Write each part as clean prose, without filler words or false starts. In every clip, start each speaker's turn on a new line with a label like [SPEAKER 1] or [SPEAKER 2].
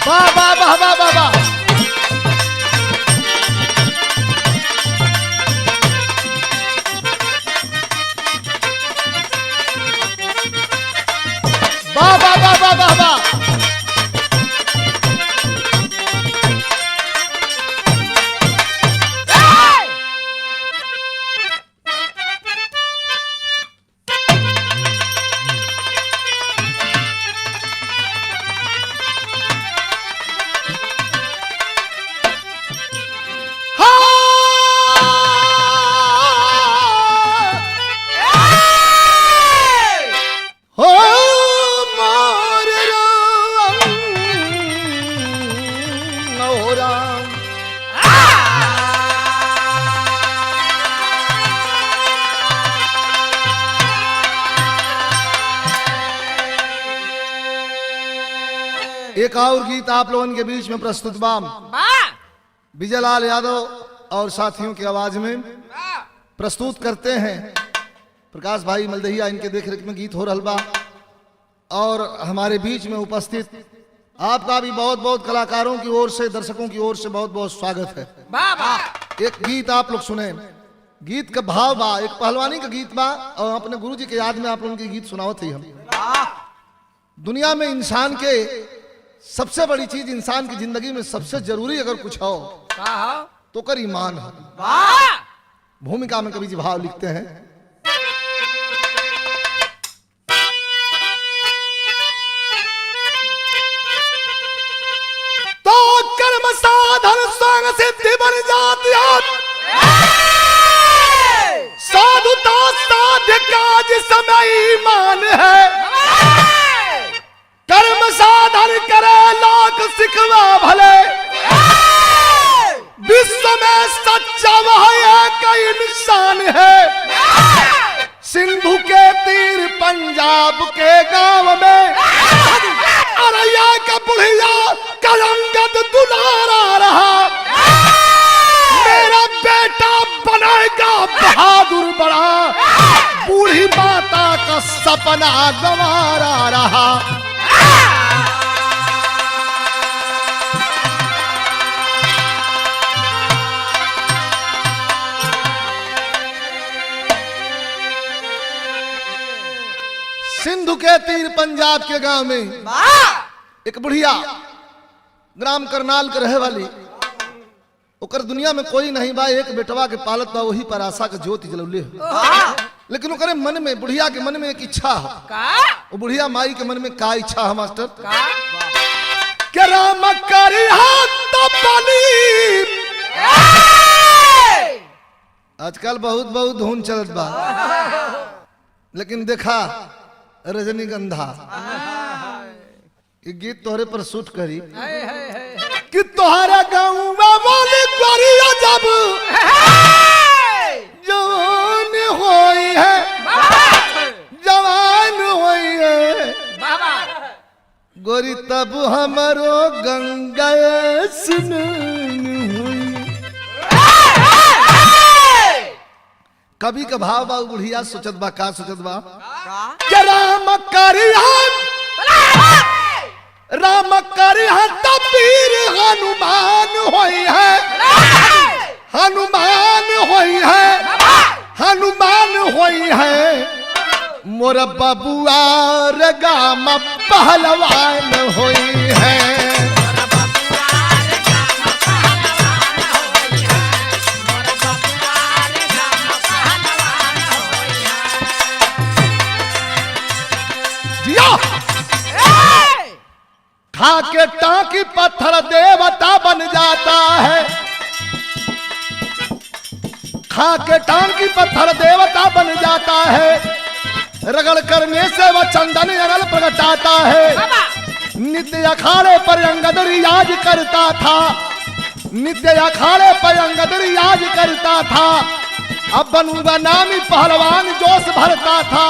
[SPEAKER 1] वाह वाह वाह वाह वाह वाह। वाह वाह वाह वाह वाह वाह। एक और गीत आप लोगों के बीच में प्रस्तुत बाम विजयलाल यादव और साथियों की आवाज में प्रस्तुत करते हैं प्रकाश भाई मलदहिया, इनके देखरेख में गीत हो रहा बा। और हमारे बीच में उपस्थित आपका भी बहुत बहुत कलाकारों की ओर से, दर्शकों की ओर से बहुत बहुत स्वागत है। एक गीत आप लोग सुने, गीत का भाव बा, एक पहलवानी का गीत बा और अपने गुरु जी के याद में आप लोगों की गीत सुनावत ही हम। दुनिया में इंसान के सबसे बड़ी चीज, इंसान की जिंदगी में सबसे जरूरी अगर कुछ हो तो कर ईमान हो। भूमिका में कवि जी भाव लिखते हैं, तो कर्म साधन स्वयं सिद्धि बन जाती साधुता साध्य काज समय ईमान है। कर्म साधन करे लाख सिखवा भले, विश्व में सच्चा वह एक इंसान है। सिंधु के तीर पंजाब के गांव में अरैया का बुढ़िया कलंगत दुलारा रहा। मेरा बेटा बनेगा बहादुर बड़ा, बूढ़ी माता का सपना गंवारा रहा। सिंधु के तीर पंजाब के गांव में एक बुढ़िया ग्राम करनाल के रहे वाली, ओकर दुनिया में कोई नहीं बा, एक बेटवा के पालत बा, वही पर आशा का ज्योति जलौले हो। लेकिन ओकरे मन में, बुढ़िया के मन में एक इच्छा हो। वो बुढ़िया माई के मन में का इच्छा है मास्टर? के राम करी आजकल बहुत बहुत धुन चलत बा, लेकिन देखा रजनीगंधा ये गीत तोहरे पर शूट करी कि तोहरा गाँव वाली गोरिया जब जवान होई है, जवान होई है गोरी, तब हमारो गंगा स्नान हुई। कभी का भाव बा, बुढ़िया सोचत बा, का सोचत बा? राम करिया तबीर हनुमान होई है, हनुमान होई है, हनुमान होई है। मोर बबुआ गाम पहलवान होई है। खा के टांकी पत्थर देवता बन जाता है, खा के टांकी पत्थर देवता बन जाता है। रगड़ करने से वह चंदन अनल प्रगटाता है। नित्य अखाड़े पर अंगद रियाज करता था, नित्य अखाड़े पर अंगद रियाज करता था। अब बनूंगा नामी पहलवान जोश भरता था,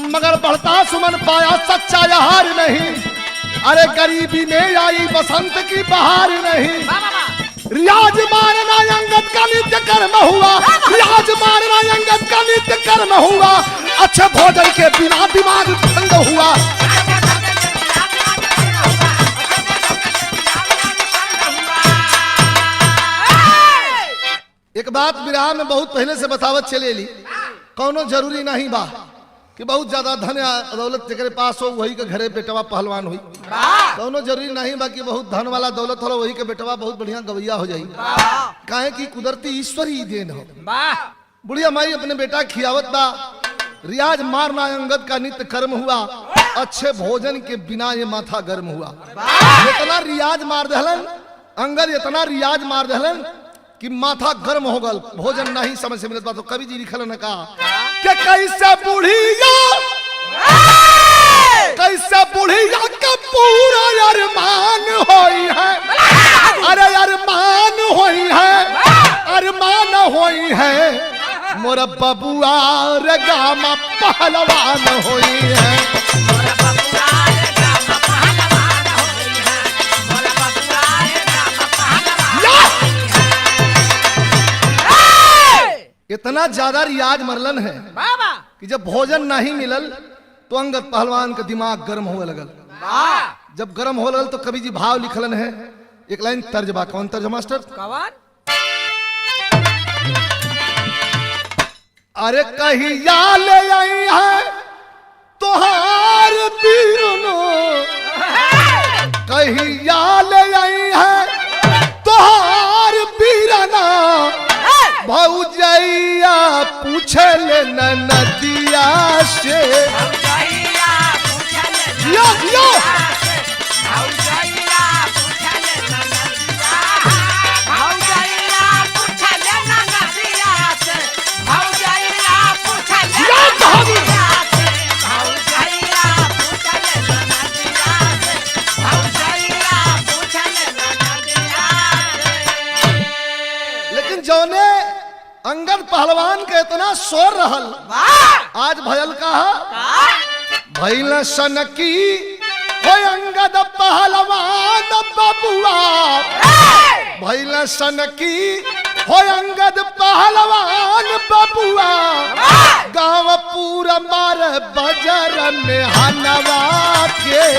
[SPEAKER 1] मगर बढ़ता सुमन पाया सच्चा यहार नहीं। अरे गरीबी में आई बसंत की बहार नहीं। रियाज मारना अंगद का नित्य कर्म हुआ, रियाज मारना अंगद का नित्य कर्म हुआ। अच्छे भोजन के बिना दिमाग ठंड हुआ। बात विराह में बहुत पहले से बतावत चले ली, कौनो जरूरी नहीं बा कि बहुत ज्यादा धन या दौलत जेकरे पास हो वही के घरे बेटवा पहलवान हुई। कौनो जरूरी नहीं बा कि बहुत धन वाला दौलत हो वही के बेटवा बहुत बढ़िया गवैया हो जाई। काहे कि कुदरती ईश्वरी देन हो। बुढ़िया माई अपने बेटा खियावत बा, रियाज मारना अंगद का नित्य कर्म हुआ, अच्छे भोजन के बिना ये माथा गर्म हुआ। इतना रियाज मार दहलन अंगद, इतना रियाज मार दहलन कि माथा गर्म हो गल, भोजन नहीं समझ से मिलत बा। तो कवि जी लिखल न का कि कैसे बुढ़िया का पूरा अरमान होई है, अरे अरमान होई है, अरमान होई है, मोर बबुआ रे गामा पहलवान होई है। इतना ज्यादा रियाज मरलन है कि जब भोजन नहीं मिलल तो अंगद पहलवान का दिमाग गर्म होने लगल। जब गर्म हो लगल तो कवि जी भाव लिखलन है, एक लाइन तर्जबा। कौन तर्ज मास्टर? अरे कहिया ले आई है तोहार बीरनो, कहिया ले आई है तोहार बीरना, भौजैया पूछे ले नदिया से। यो यो लेकिन जौने अंगद पहलवान के इतना शोर रहल, आज भयल कहा भैल सनकी हो अंगद पहलवान बबुआ, भैल सनकी हो अंगद पहलवान बबुआ, गाँव पूरा मार बजर में हनवा के।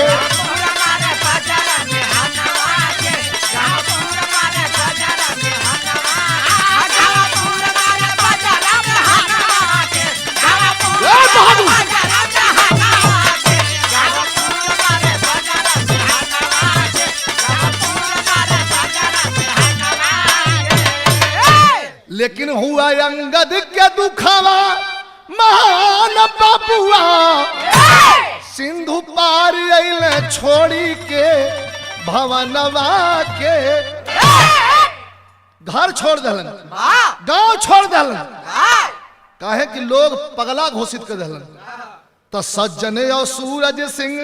[SPEAKER 1] लेकिन हुआ अंगद के दुखावा महान बबुआ, सिंधु पार अइले छोड़ी के भवनवा के। घर छोड़ दहलन, गांव छोड़ दहलन, काहे कि लोग पगला घोषित कर दहलन। तो सज्जन और सूरज सिंह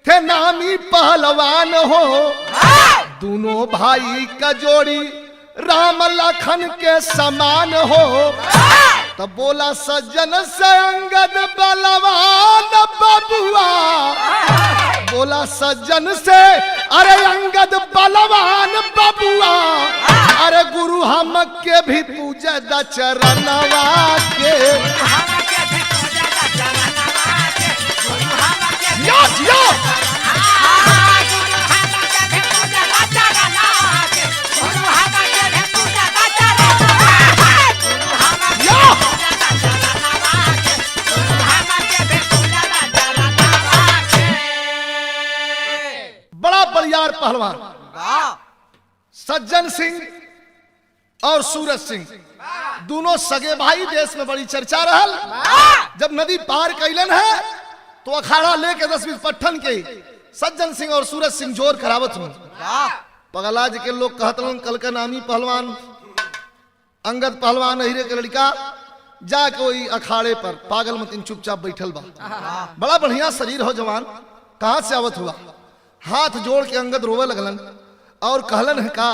[SPEAKER 1] थे नामी पहलवान हो, दोनों भाई का जोड़ी राम लखन के समान हो। तब बोला सज्जन से अंगद बलवान बबुआ, बोला सज्जन से अरे अंगद बलवान बबुआ, अरे गुरु हम के भी पूजे द चरणवा के। यो यो पहलवान सज्जन सिंह और सूरज सिंह दोनों सगे भाई, देश में बड़ी चर्चा रहल। जब नदी पार कैलन है तो अखाड़ा लेके 10-20 पट्ठन के सज्जन सिंह और सूरज सिंह जोर करावत हूँ। पगला जी के लोग कहत रहन कल का नामी पहलवान अंगद पहलवान हीरे के लड़का जाके वही अखाड़े पर पागल मतीन चुपचाप बैठल बा, बड़ा बढ़िया शरीर हो जवान, कहां से आवत हुआ। हाथ जोड़ के अंगद रोवे लगलन और कहलन है का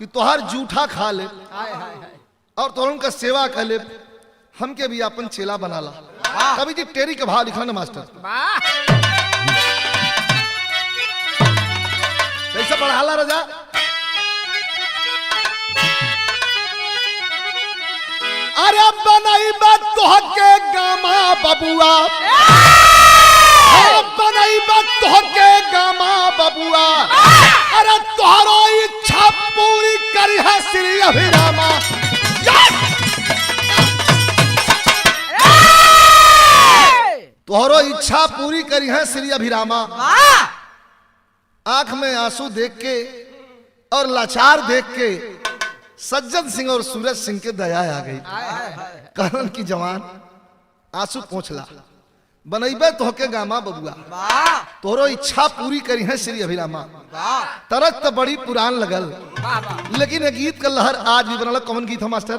[SPEAKER 1] कि तोहार जूठा खा ले और तोहन का सेवा कर ले, हमके भी अपन चेला बना ला। कभी जी टेरी के भाव लिखा ना मास्टर, कैसे पढ़ाला रजा। अरे बनाई बात तोहके गामा बबुआ, बनाई बात तोहके गामा बबुआ, अरे तोहरो इच्छा पूरी करी है श्री अभिरामा। या तोहरो इच्छा पूरी करी है श्री अभिरामा। आंख में आंसू देख के और लाचार देख के सज्जन सिंह और सूरज सिंह के दया आ गई। कहन की जवान आंसू पोंछला बनैबे तोहके गामा बबुआ, तोरो इच्छा पूरी करी है श्री अभिरामा। तरक तो बड़ी पुरान लगल, लेकिन ये गीत का लहर आज भी बनल। कौन गीत है मास्टर?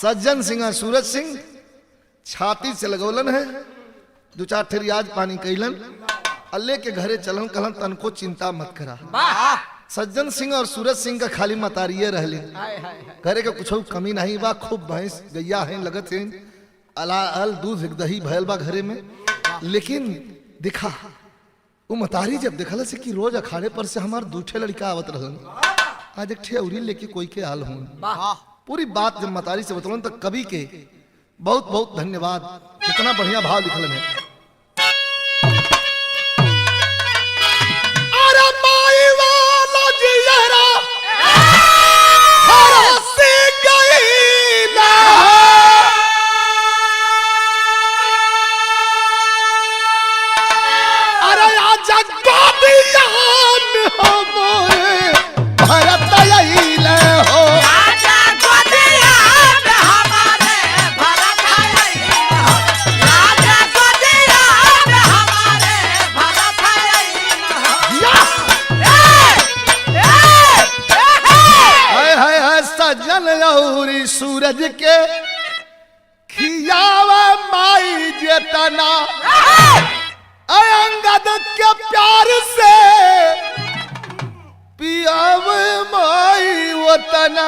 [SPEAKER 1] सज्जन सिंह सूरज सिंह छाती से लगौलन है, दो चार ठेरी आज पानी कैलन, अल्ले के घरे चलन कहलन तनको चिंता मत करा। सज्जन सिंह और सूरज सिंह का खाली मतारिये रहले, घरे के कुछ कमी नहीं बा। खूब भैंस गैया है लगत है, अल दूध दही भयल बा घरे में। लेकिन दिखा वो मतारी जब देखल से कि रोज अखाड़े पर से हमार दूठे लड़का आवत रहन, आज एक ठे औरी लेके कोई के आल हूं। पूरी बात जब मतारी से बतौलन तो कवि के बहुत बहुत धन्यवाद। कितना बढ़िया भाव लिखल है। अरे माई वाला जियरा हरसी गई ना, अरे आजा गोदिया में हमरे भरत आइले हो। सूरज के खियावा माई जेतना अंगद के प्यार से पियाव माई वतना।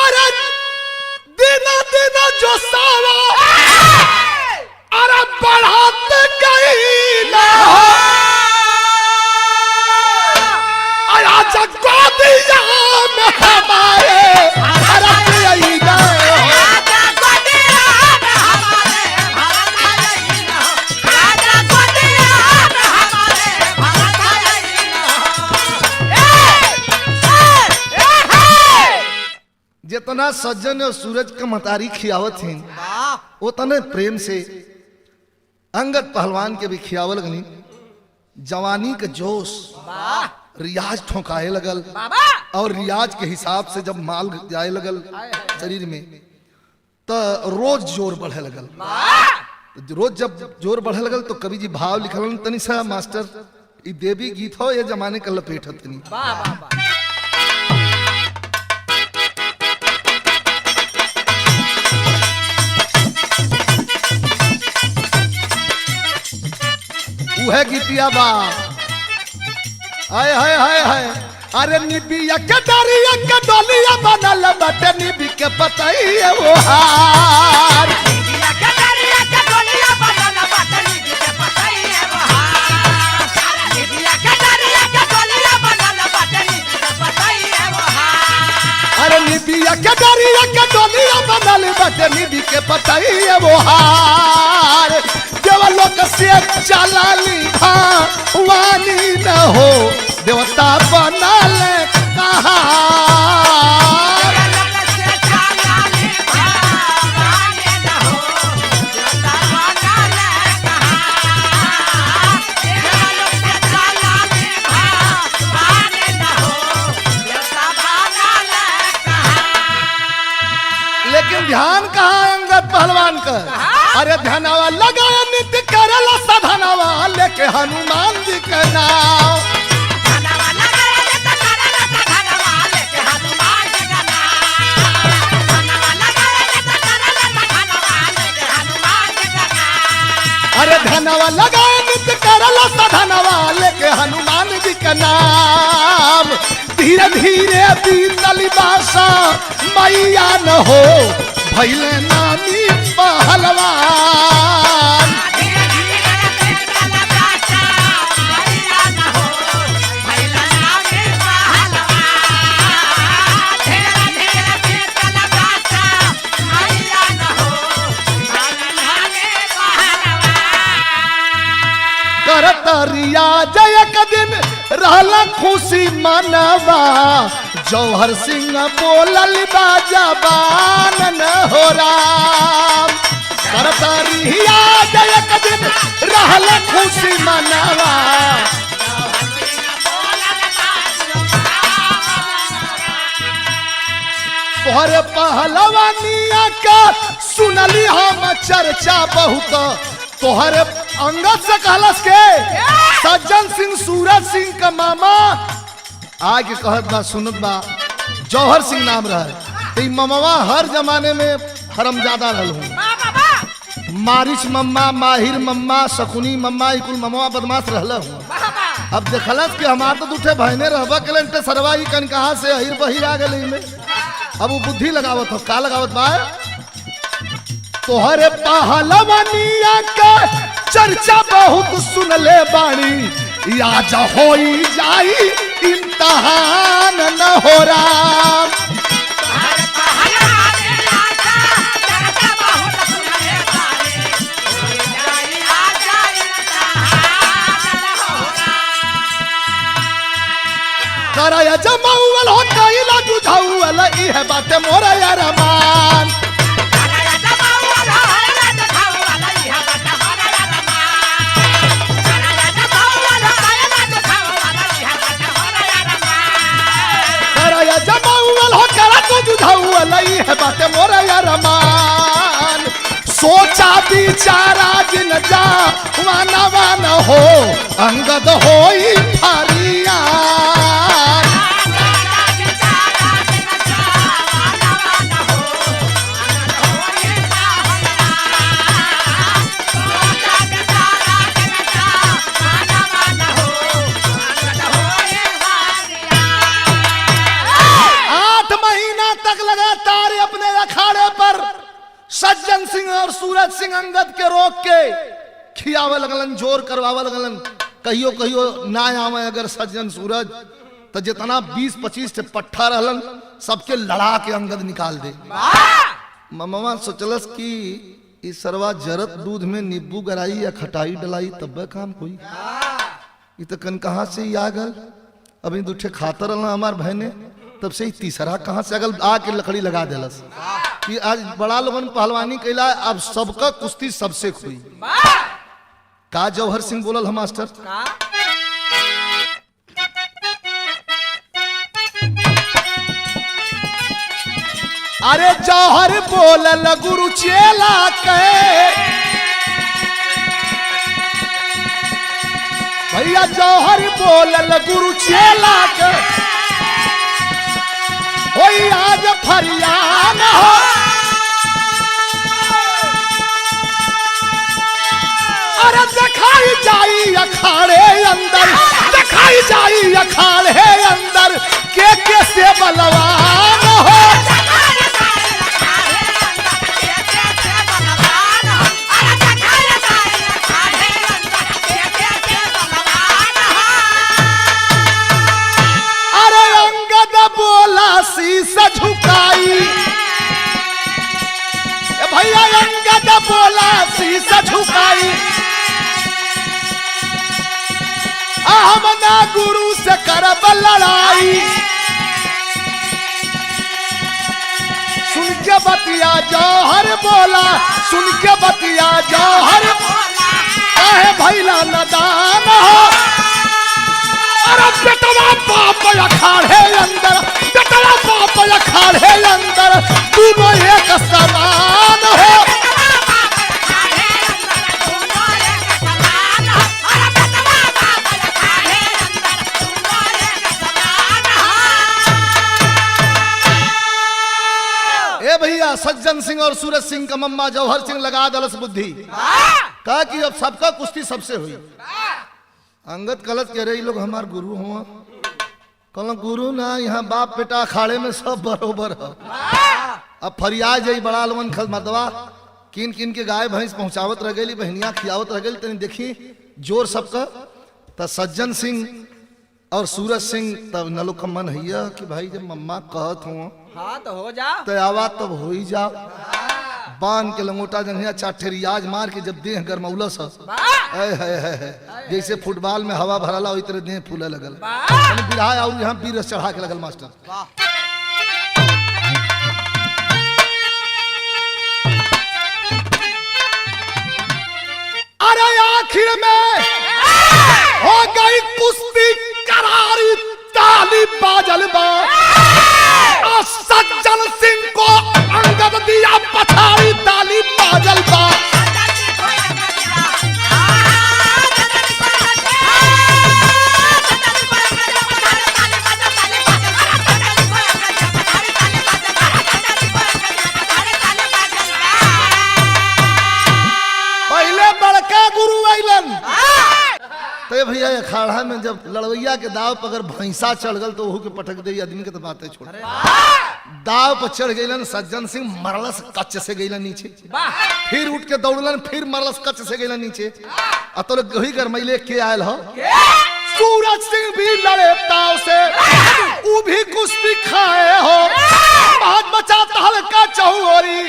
[SPEAKER 1] अरे दिन दिन जो सावा अरे बढ़ात गई ना, आजा गोदिया में हमारे जितना सज्जन और सूरज का मतारी खियावत हैं उतने प्रेम से अंगद पहलवान के भी खियावल गनी। जवानी का जोश रियाज ठोकाए लगल, और रियाज के हिसाब से जब माल जाए लगल शरीर में तो रोज जोर बढ़े लगल। रोज जब जोर बढ़े लगल तो कवि जी भाव लिखल तनी सा मास्टर, ई देवी गीत हो ये जमाने का लपेट तनी। है गीतिया बा हाय हाय हाय हाय। अरे निबिया के दरिया के डोलिया बनल बटे निबी के पतइया वो हार। निबिया के दरिया के डोलिया बनल बटे निबी के पतइया वो हार। निबिया के दरिया के डोलिया बनल बटे निबी के पतइया वो हार। अरे निबिया के दरिया के डोलिया बनल बटे निबी के पतइया वो हार। देवलोक से चलाली वानी न हो देवता बनल कहा। लेकिन ध्यान कहा अंगद पहलवान का? अरे ध्यानवा लगा नित्य करला साधनवा लेके हनुमान जी के नाम। ध्यानवा लगा नित्य करला साधनवा लेके हनुमान जी के नाम। ध्यानवा लगा नित्य करला साधनवा लेके हनुमान जी के नाम। अरे ध्यानवा लगा नित्य करला साधनवा लेके हनुमान जी के नाम। धीरे धीरे बीतल बासा मैया न हो भैले नामी पहलवान। करतरिया जय दिन रहला खुशी मनवा जौहर सिंह बोलल बाजबान न हो राम। करतरिया जय दिन रहला खुशी मनवा तोहरे पहलवानिया का सुनली हम चर्चा बहुत। तोहरे अंगद से कहलस के सज्जन सिंह सूरज सिंह का मामा आगे कहत बा सुनत बा जौहर सिंह नाम रहे। तो ममवा हर जमाने में हरमजादा रहल हूँ। मारिच मम्मा माहिर मम्मा शकुनी मम्मा कुल ममवा बदमाश रहल हूँ। अब देखलस कि हमार तो दूठे बहने रहबा कलन ते सरवा ई कन कहां से अहिर बहिर आ गई में। अब वो बुद्धि लगावत हो का लगावत बा तोहरे पहलवानिया का चर्चा बहुत सुन ले बाणी आज होई जाई इम्तहान न हो राम। कराया जमाउल हो कैला बुझाउल ई है बात मोरा यारमान। बात मोरा यारमान। सोचा बिचारा जिन जा मानवा न हो अंगद होई फरियान। सज्जन सिंह और सूरज सिंह अंगद के रोक के खियावे लगलन जोर करवावे लगलन। कहियो कहियो ना आवे अगर सज्जन सूरज तो जितना 20-25 से पट्ठा रहलन सबके लड़ा के अंगद निकाल दे। ममवा सोचलस कि इस सरवा जरत दूध में नींबू गराई या खटाई डलाई तब काम कोई ये तो कन कहां से ही आ गल। अभी दूठे खाता रहना हमार बहने तब से ही तीसरा कहां से अगल आके लकड़ी लगा देलस कि आज बड़ा लोगन पहलवानी कैला अब सबका कुश्ती सबसे खुई। का जौहर सिंह बोलल हम मास्टर अरे जौहर बोलल गुरु चेला के भैया जौहर बोलल गुरु चेला के होई आज फरियान हो। अरे दिखाई जाई अखाड़े अंदर दिखाई जाई अखाड़े अंदर के से बलवान हो। शीशा झुकाई भैया अंगद बोला शीशा झुकाई हम ना गुरु से करब लड़ाई। सुन के बतिया जौहर बोला सुन के बतिया जौहर काहे भैला नदान हो। अरे बेटवा बाप अखाड़े अंदर बेटवा बाप अखाड़े अंदर दोनों एक समान हो। ए भैया सज्जन सिंह और सूरज सिंह का मम्मा जौहर सिंह लगा दलस बुद्धि कहा कि अब सबका कुश्ती सबसे हुई। अंगद कलश कह रहे लोग हमार गुरु हुआ कहल गुरु ना यहाँ बाप बेटा अखाड़े में सब बरोबर है। अब फरियाद जाई बड़ा लोगन खल मर्दवा किन किन के गाय भैंस पहुंचावत रह गई, बहनिया खियावत रह गई। तनी देखी जोर सबका त सज्जन सिंह और सूरज सिंह तब नलो का मन है कि भाई जब मम्मा कहत हूँ
[SPEAKER 2] हाँ तो हो जा
[SPEAKER 1] तो आवा तब हो ही जाओ। बांध के लंगोटा जंघिया चाटे रियाज मार के जब देह गरमौला सा जैसे फुटबॉल में हवा भरला वही तरह देह फूले लगल। बिरहा और यहाँ बीर चढ़ा के लगल मास्टर। अरे आखिर में हो गई कुश्ती करारी, ताली बाजल बा। सज्जन सिंह को अंगद दिया पछाड़ी, ताली बाजल बा। पहले बड़का गुरु आइलन तो भैया अखाड़ा में जब लड़वैया के दाव पर अगर भैंसा चढ़ गल तो वहू के पटक दे, आदमी के तो बातें छोड़। दाव पर चढ़ गईलन सज्जन सिंह, मरलस कच्च से गईलन नीचे, फिर उठ के दौड़लन, फिर मरलस कच्च से गईलन नीचे। तो वही गरमैले के आयल हो सूरज सिंह भी लड़े ताव से, वो भी कुश्ती खाए हो। बहुत मचा तहल का चहुरी,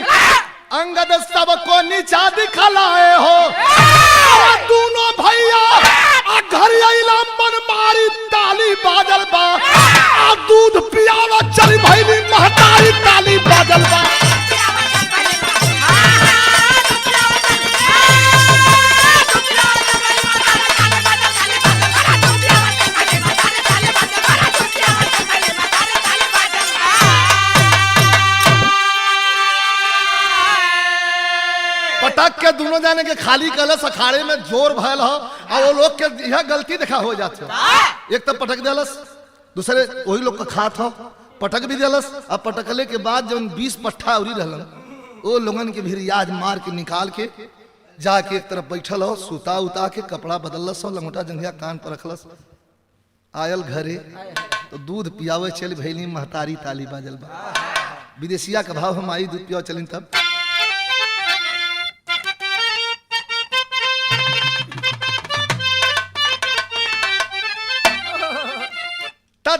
[SPEAKER 1] अंगद सबको नीचा दिखलाए हो। दोनों भैया घर आइला मन मारी, ताली बाजल बा। दूध पियावा चली भैली महतारी, ताली बाजल बा। पटक के दोनों जाने के खाली कलश अखाड़े में जोर भयल हो और वो लोग के यह गलती देखा हो जाते हो। एक तो पटक दिलस, दूसरे वही लोग का खात हो पटक भी दिलस। अब पटकले के बाद जब 20 पट्ठा उरी रहलन वो लोगन के भी रियाज मार के निकाल के जाके एक तरफ बैठल हो, सूता उता के कपड़ा बदलस हो, लंगोटा जंघिया कान पर रखलस। आयल घरे तो दूध पियावे चल भैली महतारी, ताली बाजल बा। विदेशिया का भाव हम आई दूध पियावे चलिन तब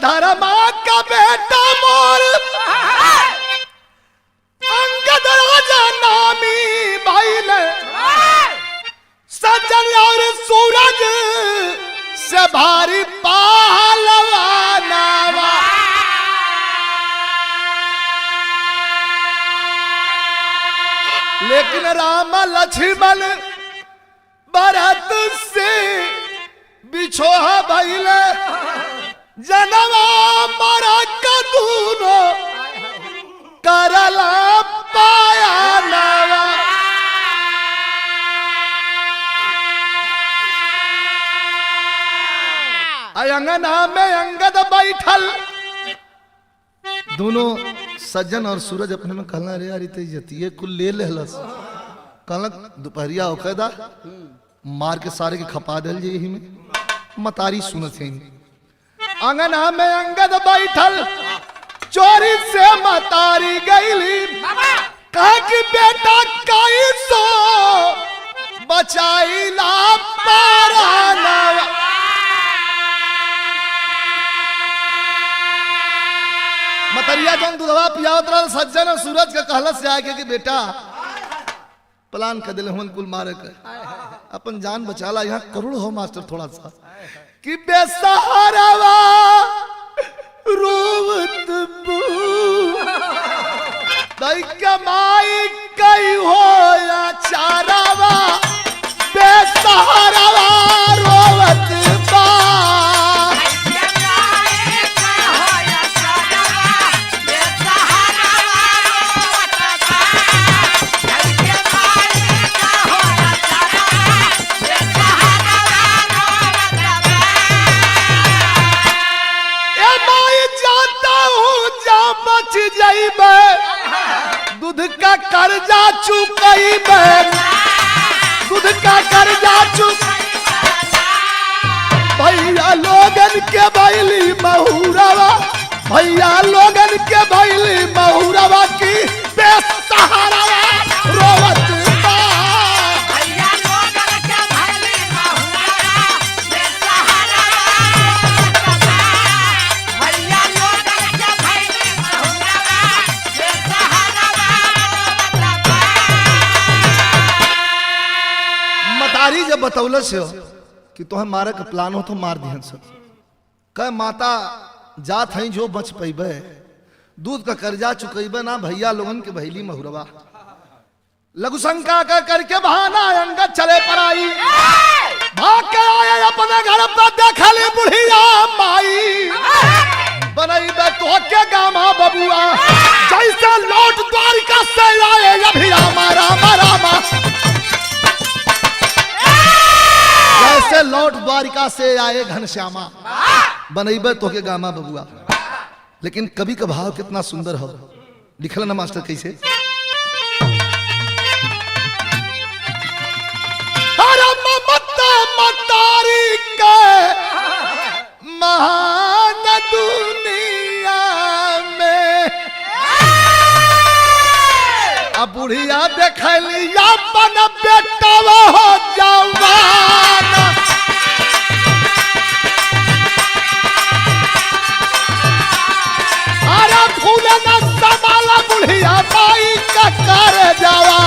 [SPEAKER 1] धर्मा का बेटा मोर अंगद राजा नामी भाई ने सज्जन और सूरज से भारी पहलवाना। लेकिन राम लक्ष्मण भरत से बिछोहा भइले, जनवा मरा कदूनो करला पाया नवा। अंगना में अंगद बैठल, दोनों सज्जन और सूरज अपने में कहला रे यार इज्जतिये कुल ले लेहलस। कहला दोपहरिया औकदा मार के सारे के खपा दल जे यही में मतारी सुनत है। अंगना में अंगद बैठल, चोरी से मतारी गईली, कहा कि बेटा काई सो बचाईला पाराना। मतरिया जन दूधवा पियावत रहल सज्जन और सूरज के कहलस जाके कि बेटा प्लान कर दिले हमन कुल मारे के अपन जान बचाला। यहाँ करोड़ हो मास्टर थोड़ा सा कि बेसहारावा रोवत बू दई कमाई कई हो या चारावा, बेसहारावा रोवत बा। दूध का कर्जा चुकई, दूध का कर्जा चुक भैया लोगन के बैली महुरवा, भैया लोगन के बैली महुरवा की बेसहारा रोवत बा।
[SPEAKER 2] भैया लोगन के भैली महुरवा बेसहारा रोवत बा। भैया लोगन के भैली महुरवा बेसहारा रोवत बा।
[SPEAKER 1] मतारी जब बतौलस हो कि तोहे मारे का प्लान हो तो मार दिहन सब। कह माता जात हई जो बच पैबे, दूध का कर्जा चुकैबे ना भैया लोगन के भैली महुरवा। लघु शंका का करके बहाना अंगद चले पर आई, भाग के आए अपने घर पर देखली बुढ़िया माई। बनैबे तो के गामा बबुआ, जैसे लौट द्वारिका से आए अभिया मारा मारा, जैसे लौट द्वारिका से आए घनश्यामा। बनैबे तो के गामा बबुआ। लेकिन कवि का भाव कितना सुंदर हो, लिखल ना मास्टर कैसे। अरे ममता मतारी के महान दुनिया में, अब बुढ़िया देखली अपन बेटा हो जवान। अरे फूले न संभाला बुढ़िया माई का कर जावा।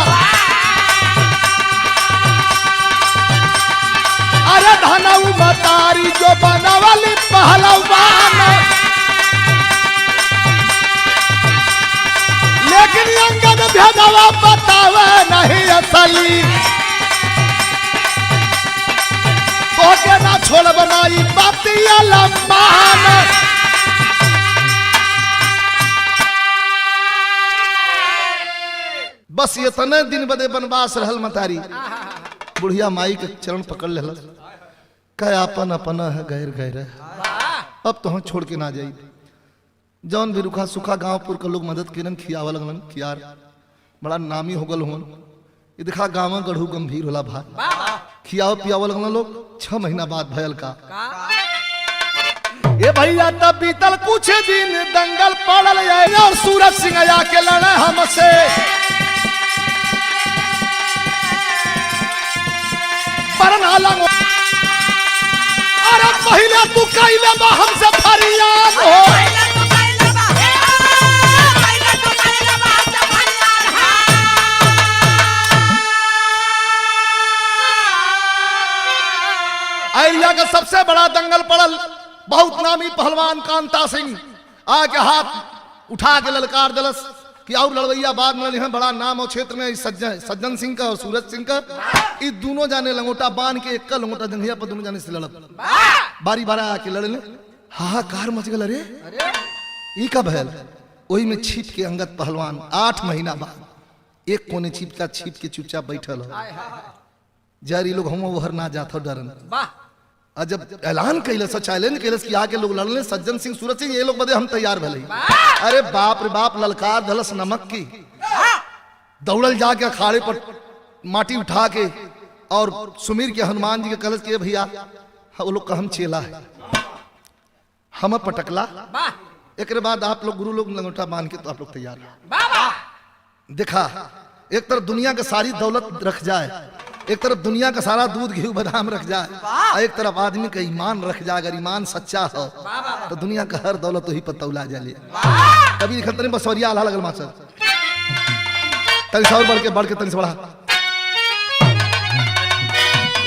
[SPEAKER 1] अरे धनऊ मतारी जो बनवली पहलवान, लेकिन अंगद भेदवा बतावे नहीं असली। तोके ना छोड़ बनाई बातिया लंबान। बस ये तने दिन बदे बनवास रहल मतारी। बुढ़िया माई के चरण पकड़ ले, कह अपन अपना है गैर गैर है, अब तो हम छोड़ के ना जाई। जौन भी रुखा सुखा गांवपुर के लोग मदद केलन, खियावा लगलन, खियार बड़ा नामी हो गल हुन। ये देखा गाँव गढ़ू गंभीर होला भाई, खियावा पियावा लगलन लोग। 6 महीना बाद भयल का ये भैया तब बीतल कुछ दिन, दंगल पड़ल और सूरज सिंह आके लड़े हमसे। अरे पहले तू कैले बा हमसे फरियाद हो, अहिल्या का सबसे बड़ा दंगल पड़ल। बहुत नामी पहलवान कांता सिंह आके हाथ उठा के ललकार दलस कि और लड़वैया बाद में बड़ा नाम और क्षेत्र में सज्जन सिंह का और सूरज सिंह का। ये दोनों जाने लंगोटा बांध के एक लंगोटा जंघिया पर दोनों जाने से लड़त, बारी बारी आके लड़ने। हाहाकार मच गल। अरे ई का भयल, वही में छिप के अंगद पहलवान 8 महीना बाद एक कोने छिप के चुपचाप बैठल हो। जरी लोग हम वहर ना जात हो डरन। और जब ऐलान कैलस, चैलेंज कैलस कि आके लोग लड़ने सज्जन सिंह सूरज सिंह, ये लोग बदे हम तैयार भले। अरे बाप रे बाप, ललकार धलस नमक की। दौड़ल जाके अखाड़े पर माटी उठा के और सुमीर के हनुमान जी के कलश किए भैया वो लोग का हम चेला है, हम पटकला। एक बाद आप लोग गुरु लोग लंगोटा बांध के तो आप लोग तैयार। देखा एक तरफ दुनिया का सारी दौलत रख जाए, एक तरफ दुनिया का सारा दूध घी बादाम रख जाए, और एक तरफ आदमी का ईमान रख जाए। अगर ईमान सच्चा हो तो दुनिया का हर दौलत वही पर तौला जाले। कभी खतरे बसवरिया आला लगल मास्टर, तनी से और बढ़ के तनी से बढ़ा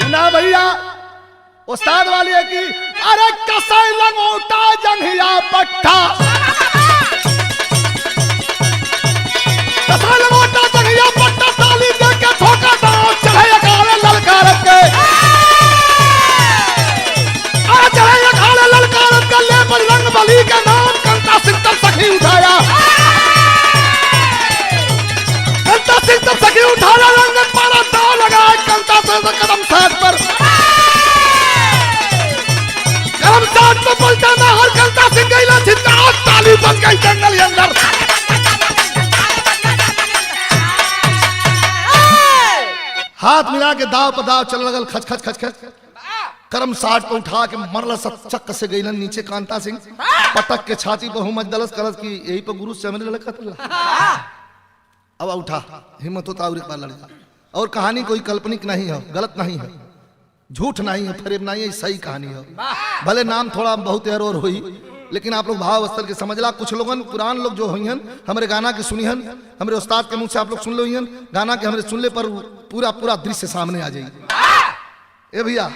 [SPEAKER 1] ना भैया। उस्ताद वाली है कि अरे कसई लंगोटा जंघिया पट्टा, कसई लंगोटा जंघिया पट्टा, ताली दे के ठोका दांव चढ़े अखाड़े ललकार के। अरे चढ़े अखाड़े ललकार के, ले बजरंग बली के नाम कंता सिंह तब सखी उठाया। कंता सिंह तब सखी उठाया, रंगत मारा दाव लगाया। कंता सिंह कदम साथ पर तो बोलता ना हर कंता सिंह गईला जितना ताली बन गई जंगल के अंदर। हाथ मिला के दाव पर दाव चल लगल, खच खच खच खच। करम साठ पे उठा के मरल चक्क से गई नीचे कांता सिंह पटक के छाती पर हुमत दलस करस की यही पर गुरु से हमने लड़का अब उठा हिम्मत होता और एक बार लड़ जा। और कहानी कोई काल्पनिक नहीं है, गलत नहीं है, झूठ नहीं है, फरेब नहीं है, सही कहानी है। भले नाम थोड़ा बहुत एरर हुई लेकिन आप लोग भाव स्तर के समझला। कुछ लोगन पुरान लोग जो हुई हमारे गाना के सुनी हमारे उस्ताद के मुंह से आप लोग सुन लो गाना के हमारे सुनने पर पूरा पूरा दृश्य सामने आ जाएगी। ए भैया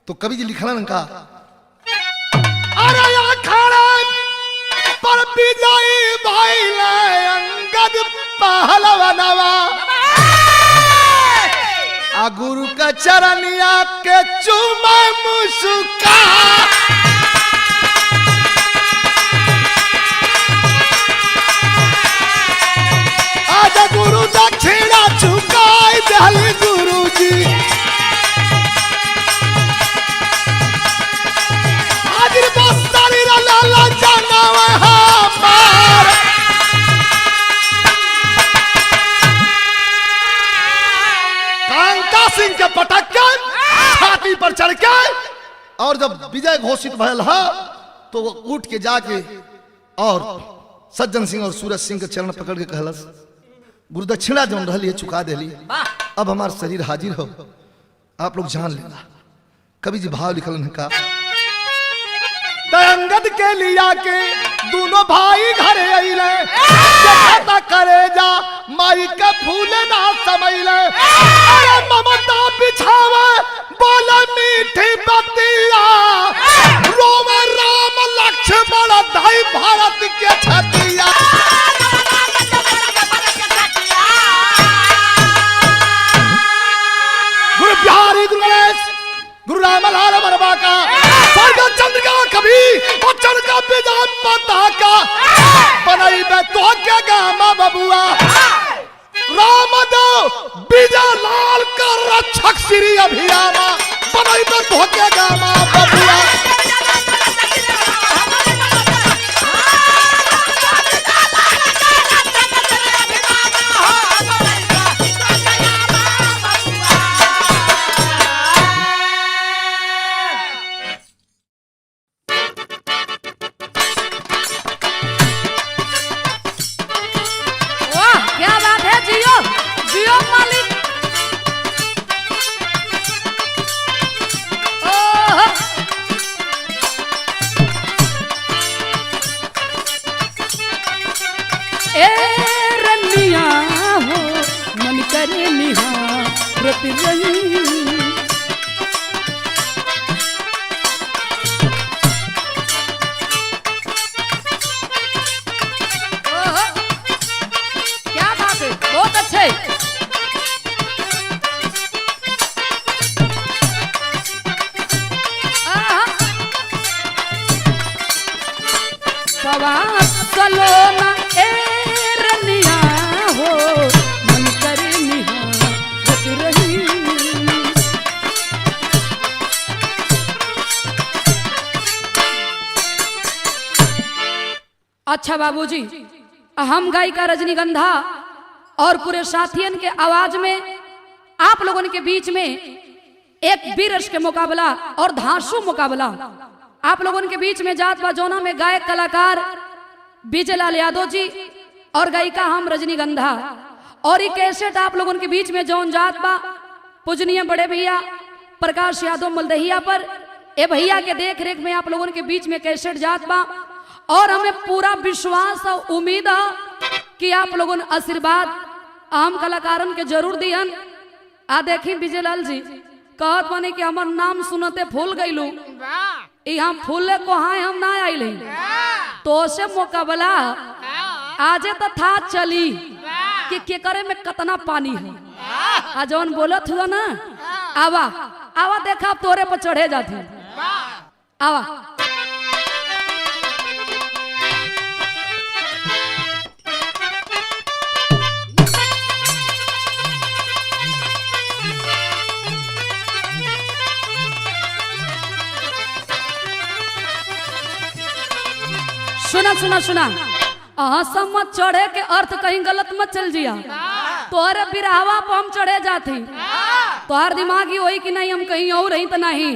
[SPEAKER 1] तो कवि जी लिखना का अरे पर विजयी भाई अंगद पहलवनवा आ गुरु का चरनिया के चुमा मुस्का आज गुरु दक्षिणा चुकाई दहली गुरु जी कांता सिंह के पटक के छाती पर चढ़ के और जब विजय घोषित भयल है तो वो उठ के जाके और सज्जन सिंह और सूरज सिंह के चरण पकड़ के कहलस गुरुदक्षिणा जौन रही चुका देली अब हमार शरीर हाजिर हो आप लोग जान लेना। कवि जी भाव लिखल का अंगद के लिया के दोनों भाई घरे अइले करे जा माई के फूल ना समैले अरे ममता बिछावे बोले मीठी बतिया रोवे राम लक्ष्मण भाई भारत के छतिया गुरु बिहारी गुरु गणेश गुरु रामलाल वर्मा का चंद्रिका कभी और चंद्रिका बेजान पता का बनाई में तो क्या गामा बबुआ रामदेव विजय लाल का रक्षक श्री अभियामा बनाई में तो क्या गामा बबुआ
[SPEAKER 3] क्या बात है, बहुत अच्छे। सलोना ए रनिया हो मन करे निहारत रही। अच्छा बाबूजी, हम गायिका रजनीगंधा और पूरे साथियन के आवाज में आप लोगों के बीच में एक बीरस के मुकाबला और धांसू मुकाबला आप लोगों के बीच में जात बा जोना में गायक कलाकार विजय लाल यादव जी और गायिका हम रजनीगंधा और ये कैसेट आप लोगों के बीच में जौन जात बा पूजनीय बड़े भैया प्रकाश यादव मलदहिया पर ए भैया के देख रेख में आप लोगों के बीच में कैसेट जात बा और हमें पूरा विश्वास और उम्मीद है कि आप लोगों ने आशीर्वाद आम कलाकारन के जरूर दियन। आ देखी विजय लाल जी कहत माने कि हमार नाम सुनते फूल गईलू यहाँ फूले को हाँ हम ना आइले तो से मुकाबला आजे तो था चली कि के करे में कितना पानी है। आ जौन बोलत हुआ ना आवा आवा देखा तोरे पर चढ़े जाती आवा। सुना सुना सुना सब मत चढ़े के अर्थ कहीं गलत मत चल जिया तोरे बिरहवा पर हम चढ़े जाती तोहार दिमाग ही होई कि नहीं हम कहीं और रही तो नहीं।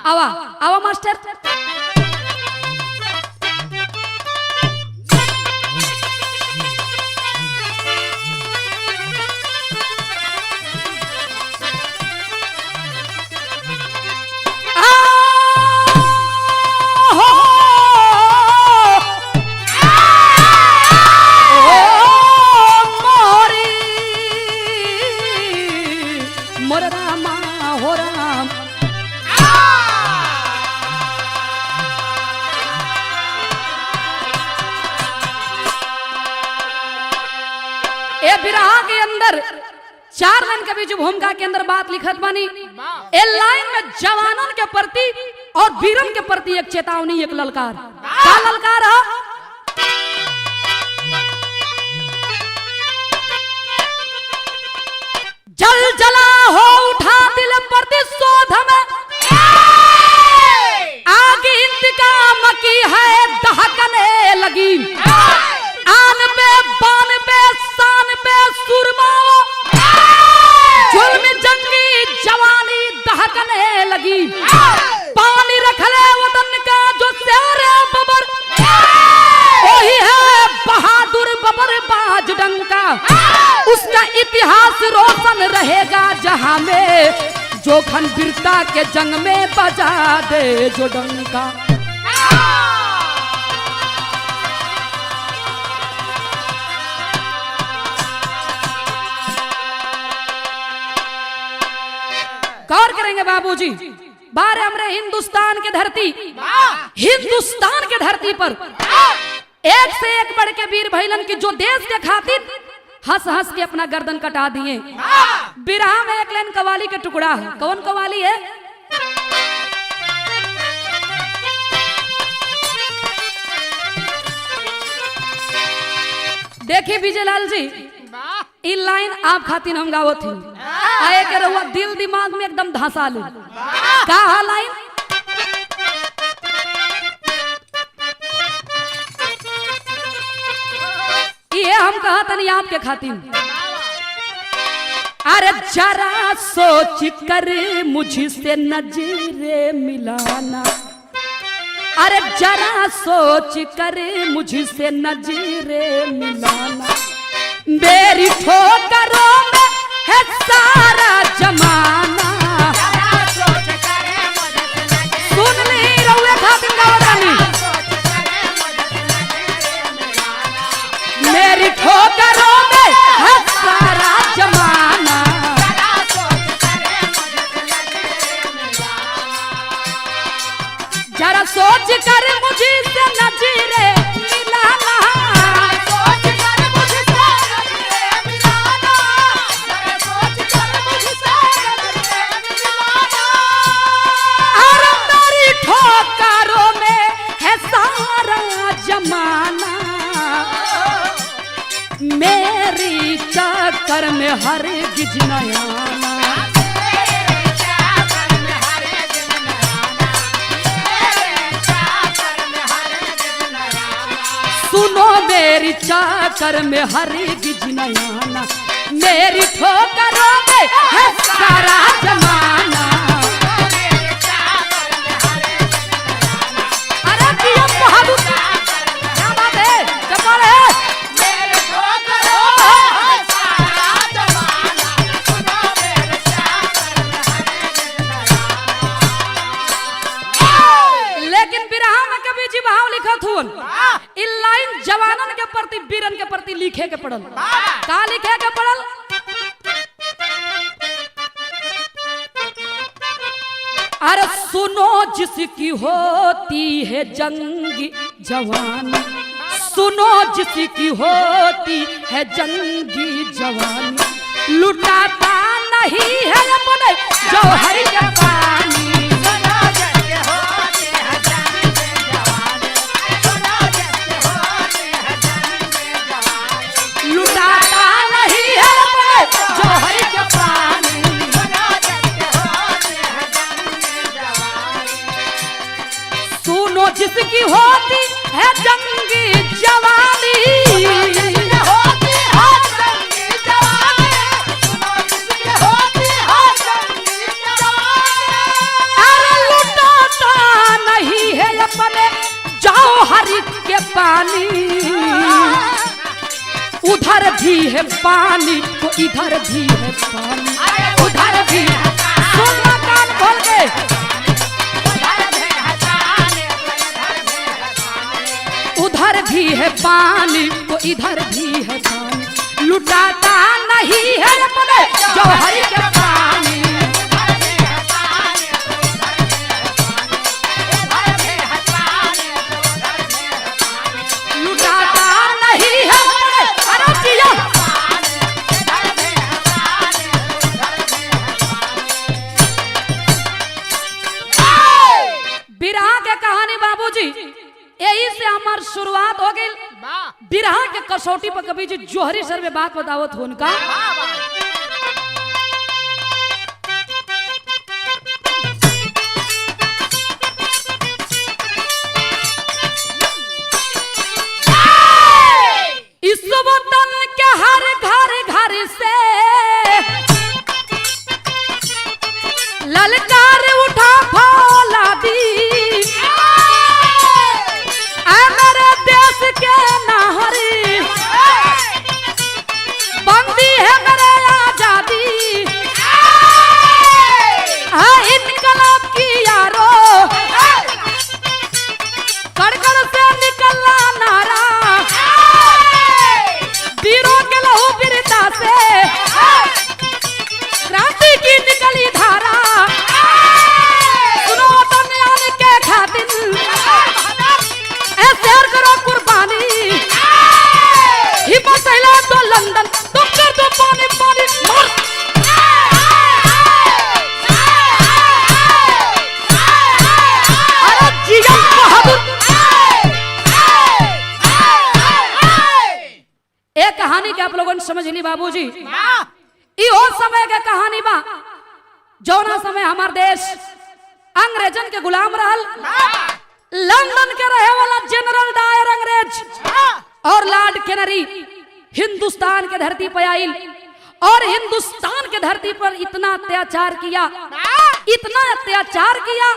[SPEAKER 3] आवा आवा मास्टर। ए बिरहा के अंदर 4 लाइन के बीच भूमिका के अंदर बात लिखत बनी। ए लाइन में जवानों के प्रति और वीरन के प्रति एक चेतावनी, एक ललकार। क्या ललकार है? जल जला हो उठा दिल प्रतिशोध में, आग इंतकाम की है दहकने लगी। आन पे बान पे शान पे सुरमाओ, जुल्म जंगी जवानी दहकने लगी। पानी रख ले वतन का जो शेर बबर, वही है बहादुर बबर बाज डंका। उसका इतिहास रोशन रहेगा जहां में, जोखन वीरता के जंग में बजा दे जो डंका। गौर करेंगे बाबूजी, बारे हमरे हिंदुस्तान की धरती, हिंदुस्तान की धरती पर एक से एक बढ़ के वीर भैलन की जो देश के खातिर हंस हंस के अपना गर्दन कटा दिए। बिरहा में एक लाइन कवाली के टुकड़ा है। कौन कवाली है? देखिए विजयलाल जी, ई लाइन आप खातिर हम गावत थी, आए के रहुआ दिल दिमाग में एकदम धंसा ले। का लाइन? ये हम कहा तनी आपके खातिर। अरे जरा सोच कर मुझसे नजरे मिलाना, अरे जरा सोच कर मुझसे नजरे मिलाना। मेरी ठोकरों में है सारा जमाना। सुन ली रहुए खातिर गावतानी। मेरी ठोकरों में है सारा जमाना। जरा सोच कर मुझसे नजरे मिलाना। ठोकरों में है सारा जमाना। मेरी चक्कर में हर गिज नया। सुनो मेरी चाकर में हर गिज नयाना। मेरी ठोकरों में है सारा जमाना। अरे दिया बहादुर, क्या बात है? चप्पल है। लेकिन बिरहा में कभी जी भाव लिखत हुन, इन लाइन जवानन के प्रति वीरन के प्रति लिखे के पड़ल। का लिखे के पड़ल? अरे सुनो जिसकी होती है जंगी जवानी, सुनो जिसकी होती है जंगी जवानी। लुटाता नहीं है अपने जौहर का पानी। लुटाता नहीं है अपने जौहर का पानी। सुनो जिसकी होती है जंगी जवानी। उधर भी है पानी तो इधर भी है पानी, उधर भी है। सुनना कान खोल के, उधर भी है पानी तो इधर भी है पानी, लुटाता नहीं है अपने जौहरी के पानी। लुटाता नहीं है अपने, अरे जिया। बिरहा के कहानी बाबूजी यही से हमार शुरुआत हो गई। बिरहा के कसौटी पर कभी जी जोहरी सर में बात बतावत हो उनका। इस वतन के हर घर घर से ललकार उठा फौलादी, मेरे देश के नाहरी बंदी है मेरे आजादी, इनकलाब की यारो कड़कड़ से निकलना नारा, वीरों के लहू बिरता से क्रांति की निकली धारा, सुनो दुनियान के खातिर ऐसे करो कुर्बानी, हिम्मत हिला तो लंदन तुम कर दो पानी पानी मर। अरे जीवन बहादुर। एक कहानी के आप लोगों ने समझ ली बाबूजी, इहो समय के कहानी बा जौना समय हमार देश अंग्रेजन के गुलाम रहल। लंदन के रहे वाला जनरल डायर अंग्रेज और लॉर्ड कैनरी हिंदुस्तान के धरती पर आइल और हिंदुस्तान के धरती पर इतना अत्याचार किया, इतना अत्याचार किया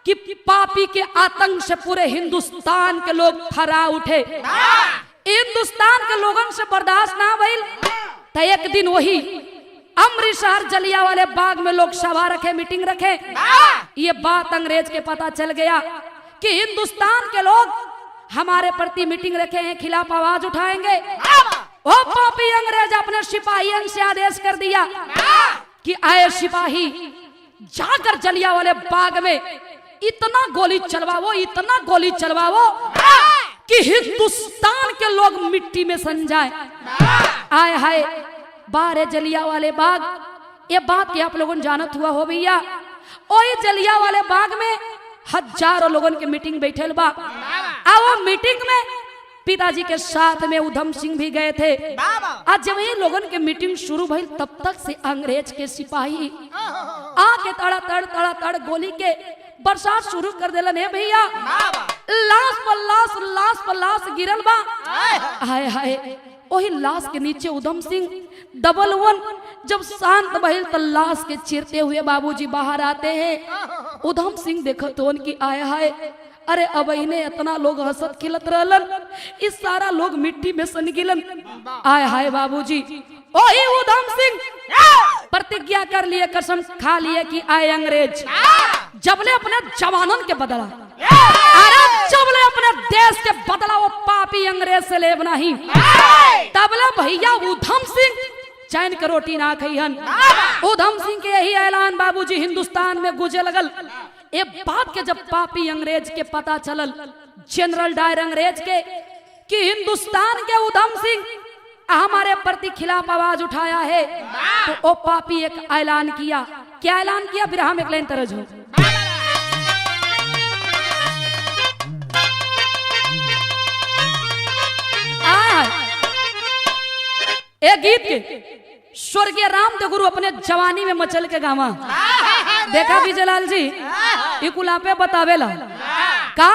[SPEAKER 3] कि पापी के आतंक से पूरे हिंदुस्तान के लोग थर्रा उठे। हिंदुस्तान के लोगों से बर्दाश्त ना भइल तो एक दिन वही अमृतसर जलियांवाले बाग में लोग सभा रखे, मीटिंग रखे। ये बात अंग्रेज के पता चल गया कि हिंदुस्तान के लोग हमारे प्रति मीटिंग रखे हैं, खिलाफ आवाज उठाएंगे। वो पापी अंग्रेज अपने सिपाहियों से आदेश कर दिया कि आए सिपाही जाकर जलियांवाले बाग में इतना गोली चलवाओ, इतना गोली चलवाओ कि हिंदुस्तान के लोग मिट्टी में सन जाए। आए हाय बारे जलियांवाले बाग, ये बात आप लोगों ने जानत हुआ हो भैया। ओए जलियांवाले बाग में हजारों लोगों के मीटिंग बैठल बा। वो मीटिंग में पिताजी के साथ में उधम सिंह भी गए थे। आज जब ये लोगों के मीटिंग शुरू भई तब तक से अंग्रेज के सिपाही आके तड़ा तड़ गोली के बरसात शुरू कर देलन है भैया। लाश पर लाश गिरल बा। हाय हाय वही लाश के नीचे उधम सिंह 11 जब शांत भइल तो लाश के चिरते हुए बाबूजी बाहर आते हैं। उधम सिंह देखत हो उनकी आया है, अरे अब इन्हें इतना लोग हंसत खिलत रहलन, इस सारा लोग मिट्टी में सन गिलन। आय हाय बाबूजी वही उधम सिंह प्रतिज्ञा कर लिए, कसम खा लिए कि आए अंग्रेज जबले अपने जवानन के बदला, अरे जबले अपने देश के बदला वो पापी अंग्रेज से लेब नहीं, तबले भैया उधम सिंह चैन के रोटी ना खइहन। उधम सिंह के यही ऐलान बाबूजी हिंदुस्तान में गुजे लगल। ये बात के जब पापी अंग्रेज के पता चलल, जनरल डायर अंग्रेज के, कि हिंदुस्तान के उधम सिंह हमारे प्रति खिलाफ आवाज उठाया है, तो ओ पापी एक ऐलान किया। क्या ऐलान किया? फिर हम एक लाइन तरज हो। एक गीत के स्वर्गीय रामदेव गुरु अपने जवानी में मचल के गावा देखा भी जलाल जी इकुलापे बतावेला का,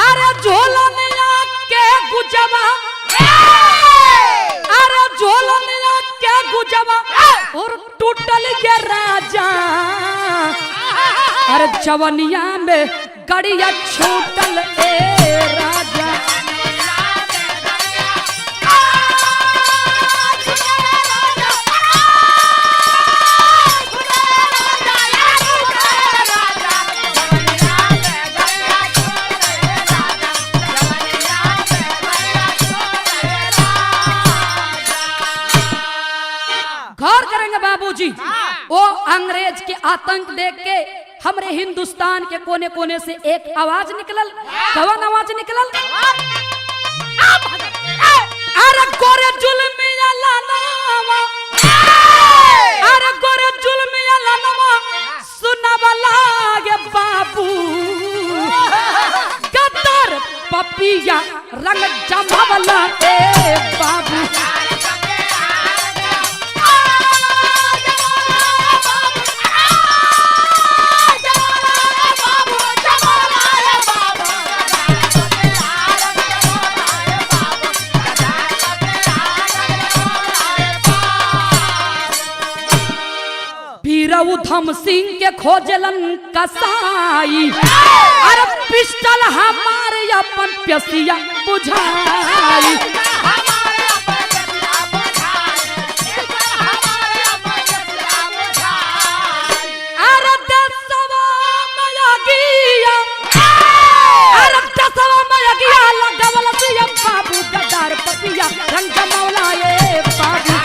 [SPEAKER 3] अरे झोलनिया के गुजबा, अरे झोलनिया के गुजबा और टूटल के राजा, अरे जवनिया में गड़िया छूटल ए राजा। बाबूजी वो अंग्रेज के आतंक देख के हमरे हिंदुस्तान के कोने कोने से एक आवाज निकलल। कौन आवाज निकलल? अरे गोरे जुल्म अल्लाह नामा, अरे गोरे जुल्म अल्लाह नामा सुनावला गे बाबू, गद्दार पपिया रंग जमावला ए बाबू। उधम सिंह के खोजलन कसाई, अरे पिस्टल हमारे अपन प्यसिया बुझाई। अरे दसवा मया गिया, अरे दसवा मया गिया लगवल सिया बाबू, गद्दार पपिया रंग जमावला ए बाबू।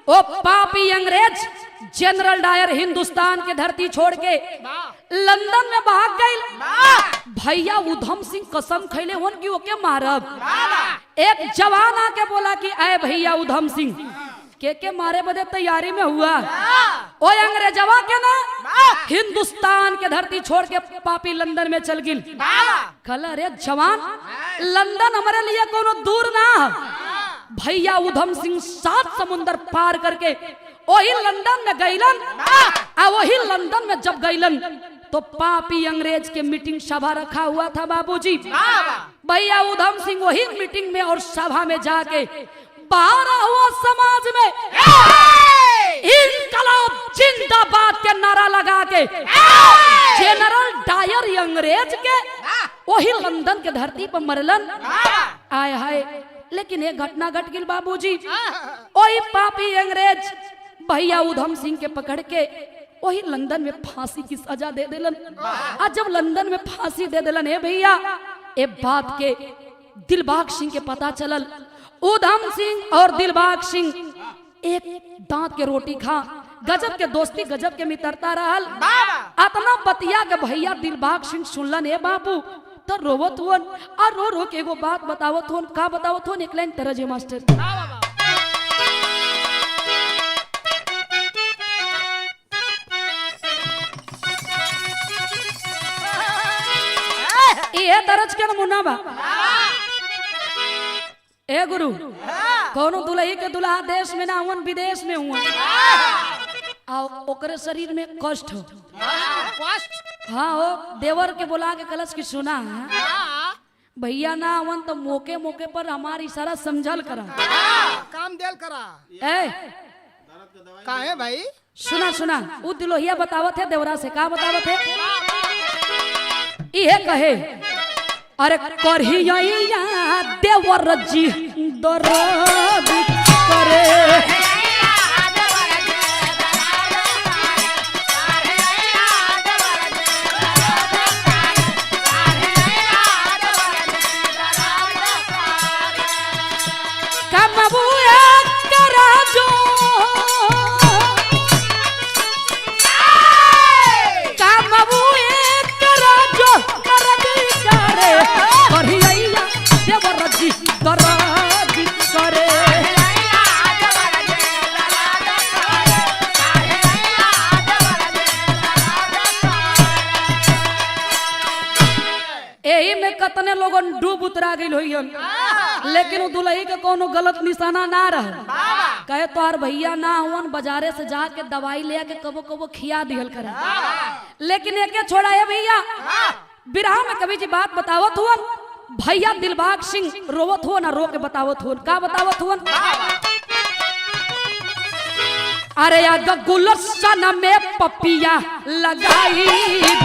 [SPEAKER 3] ओ पापी अंग्रेज जनरल डायर हिंदुस्तान के धरती छोड़ के लंदन में भाग गए। भैया उधम सिंह कसम खैले होन कि ओके मारब। एक जवान आके बोला कि अय भैया उधम सिंह के मारे बदे तैयारी में हुआ। ओ अंग्रेजवा के ना हिंदुस्तान के धरती छोड़ के पापी लंदन में चल गिल। कल अरे जवान लंदन हमारे लिए कोनो दूर ना। भैया उधम सिंह 7 समुंदर पार करके वही लंदन में गईलन। वही लंदन में जब गईलन तो पापी अंग्रेज के मीटिंग सभा रखा हुआ था बाबूजी। भैया उधम सिंह वही मीटिंग में और सभा में जाके 12 हुआ समाज में इनकलाब जिंदाबाद के नारा लगा के जनरल डायर अंग्रेज के वही लंदन के धरती पर मरलन। आय हाय, लेकिन एक घटना घट गई बाबूजी। वही पापी अंग्रेज भैया उधम सिंह के पकड़ के वही लंदन में फांसी की सजा दे दिलन। आज जब लंदन में फांसी दे दिलन है भैया, ए बात के दिलबाग सिंह के पता चलल। उधम सिंह और दिलबाग सिंह एक दांत के रोटी खा, गजब के दोस्ती गजब के मित्रता रहल। अतना बतिया के भैया दिलबाग सिंह सुनलन है बाबू तो रोवत हुन और रो रो के एगो बात बतावत हुन। का बतावत हुन? एक लाइन तरह जे मास्टर। ये तरज के नमूना बा। ए गुरु, कोनो दुल्ही के दुल्हा देश में ना हुन विदेश में हुआ आ ओकरे शरीर में कष्ट हो। हाँ हो, देवर के बुला के कलश की सुना भैया ना अवन तो मौके मौके पर हमारी इशारा समझल करा,
[SPEAKER 2] काम देल करा।
[SPEAKER 3] ए
[SPEAKER 2] काहे भाई?
[SPEAKER 3] सुना सुना, उ दुल्हिया बतावत है देवरा से। का बतावत है? इहे कहे, अरे करहिया देवर जी दर्द करे, कतने लोगन डूब उतरा गई होइयन, लेकिन वो दुल्ही के कोनो गलत निशाना ना रहे। कहे तोहार भैया ना हुन बाजारे से जाके दवाई ले के कबो कबो खिया दिहल करे। लेकिन एके छोड़ा है भैया, बिरहा में कभी जी बात बतावत हुन। भैया दिलबाग सिंह रोवत हो ना रो के बतावत हुन। का बतावत हुन? अरे आग गुलशन में पपिया लगाई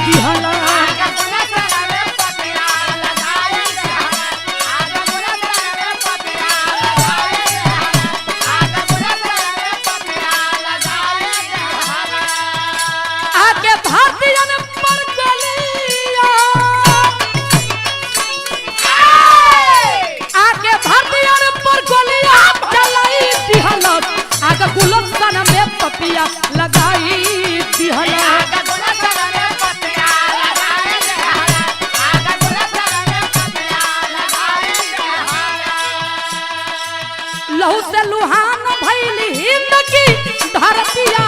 [SPEAKER 3] दिहला, लहू से लुहान भैली हिंद की धरतिया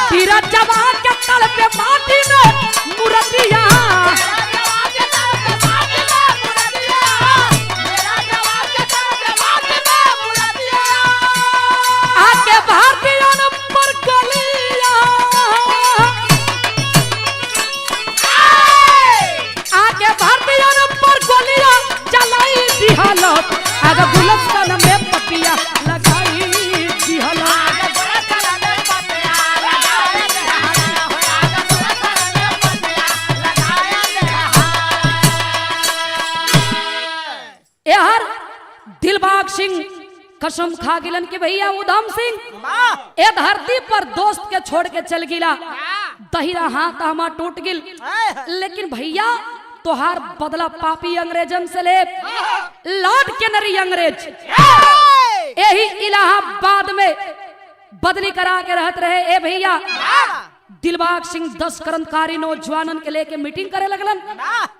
[SPEAKER 3] तीरथ जवान के तल पे माटी में मूर्तिया आके भारतीयों पर गोलियां आके भारतीयों पर गोलियां चलाई दी हालत आगे गुलशन में पटिया लगाई दी हालत यार दिलबाग सिंह कसम खा गिलन के भैया उधम सिंह ए धरती पर दोस्त के छोड़ के चल गिला दहिरा हाथ हमा टूट गिल लेकिन भैया तोहार बदला पापी अंग्रेजन से ले लॉर्ड कैनरी अंग्रेज यही इलाहाबाद में बदली करा के रहत रहे ए भैया दिलबाग सिंह 10 क्रांतिकारी नौजवानन के लेके मीटिंग करे लगलन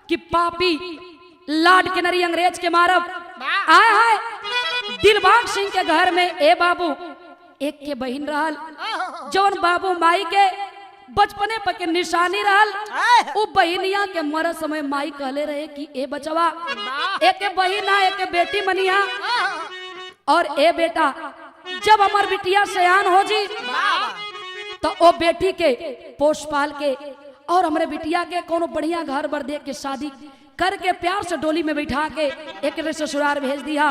[SPEAKER 3] कि पापी लॉर्ड कैनरी अंग्रेज के मारब आए हाय दिलबाग सिंह के घर में ए बाबू एक के बहन रहल जौन बाबू माई के बचपने पर के निशानी रहल उ बहनिया के मर समय माई कहले रहे कि ए बचवा एक बहिना एक बेटी मनिया और ए बेटा जब हमार बिटिया सयान हो जी तो ओ बेटी के पोष पाल के और हमारे बिटिया के कोनो बढ़िया घर बर दे के शादी करके प्यार से डोली में बैठा के एक ससुराल भेज दिया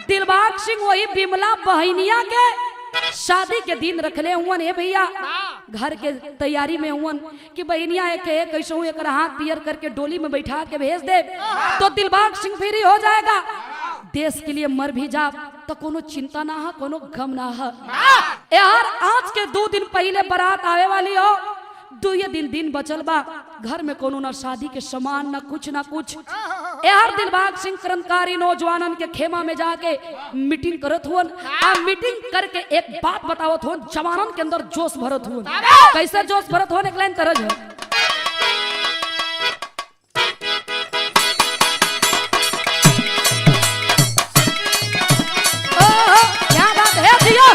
[SPEAKER 3] दिलबाग सिंह वही बिमला बहनिया के शादी के दिन रखले हुआ है भैया घर के तैयारी में हुआ कि बहनिया एक कैसे एक हाथ पियर करके डोली में बैठा के भेज दे तो दिलबाग सिंह फ्री हो जाएगा देश के लिए मर भी जा तो कोनो चिंता ना है कोनो गम ना है यार आज के 2 दिन पहले बारात आवे वाली हो 2 दिन बचल बा घर में कोनो ना शादी के सामान ना कुछ यार दिलबाग सिंह क्रांतिकारी नौजवानन के खेमा में जाके मीटिंग करत हुन आ मीटिंग करके एक बात बतावत हुन जवानन के अंदर जोश भरत हुन कैसे जोश भरत हुन एक लाइन तरज है क्या बात है दिया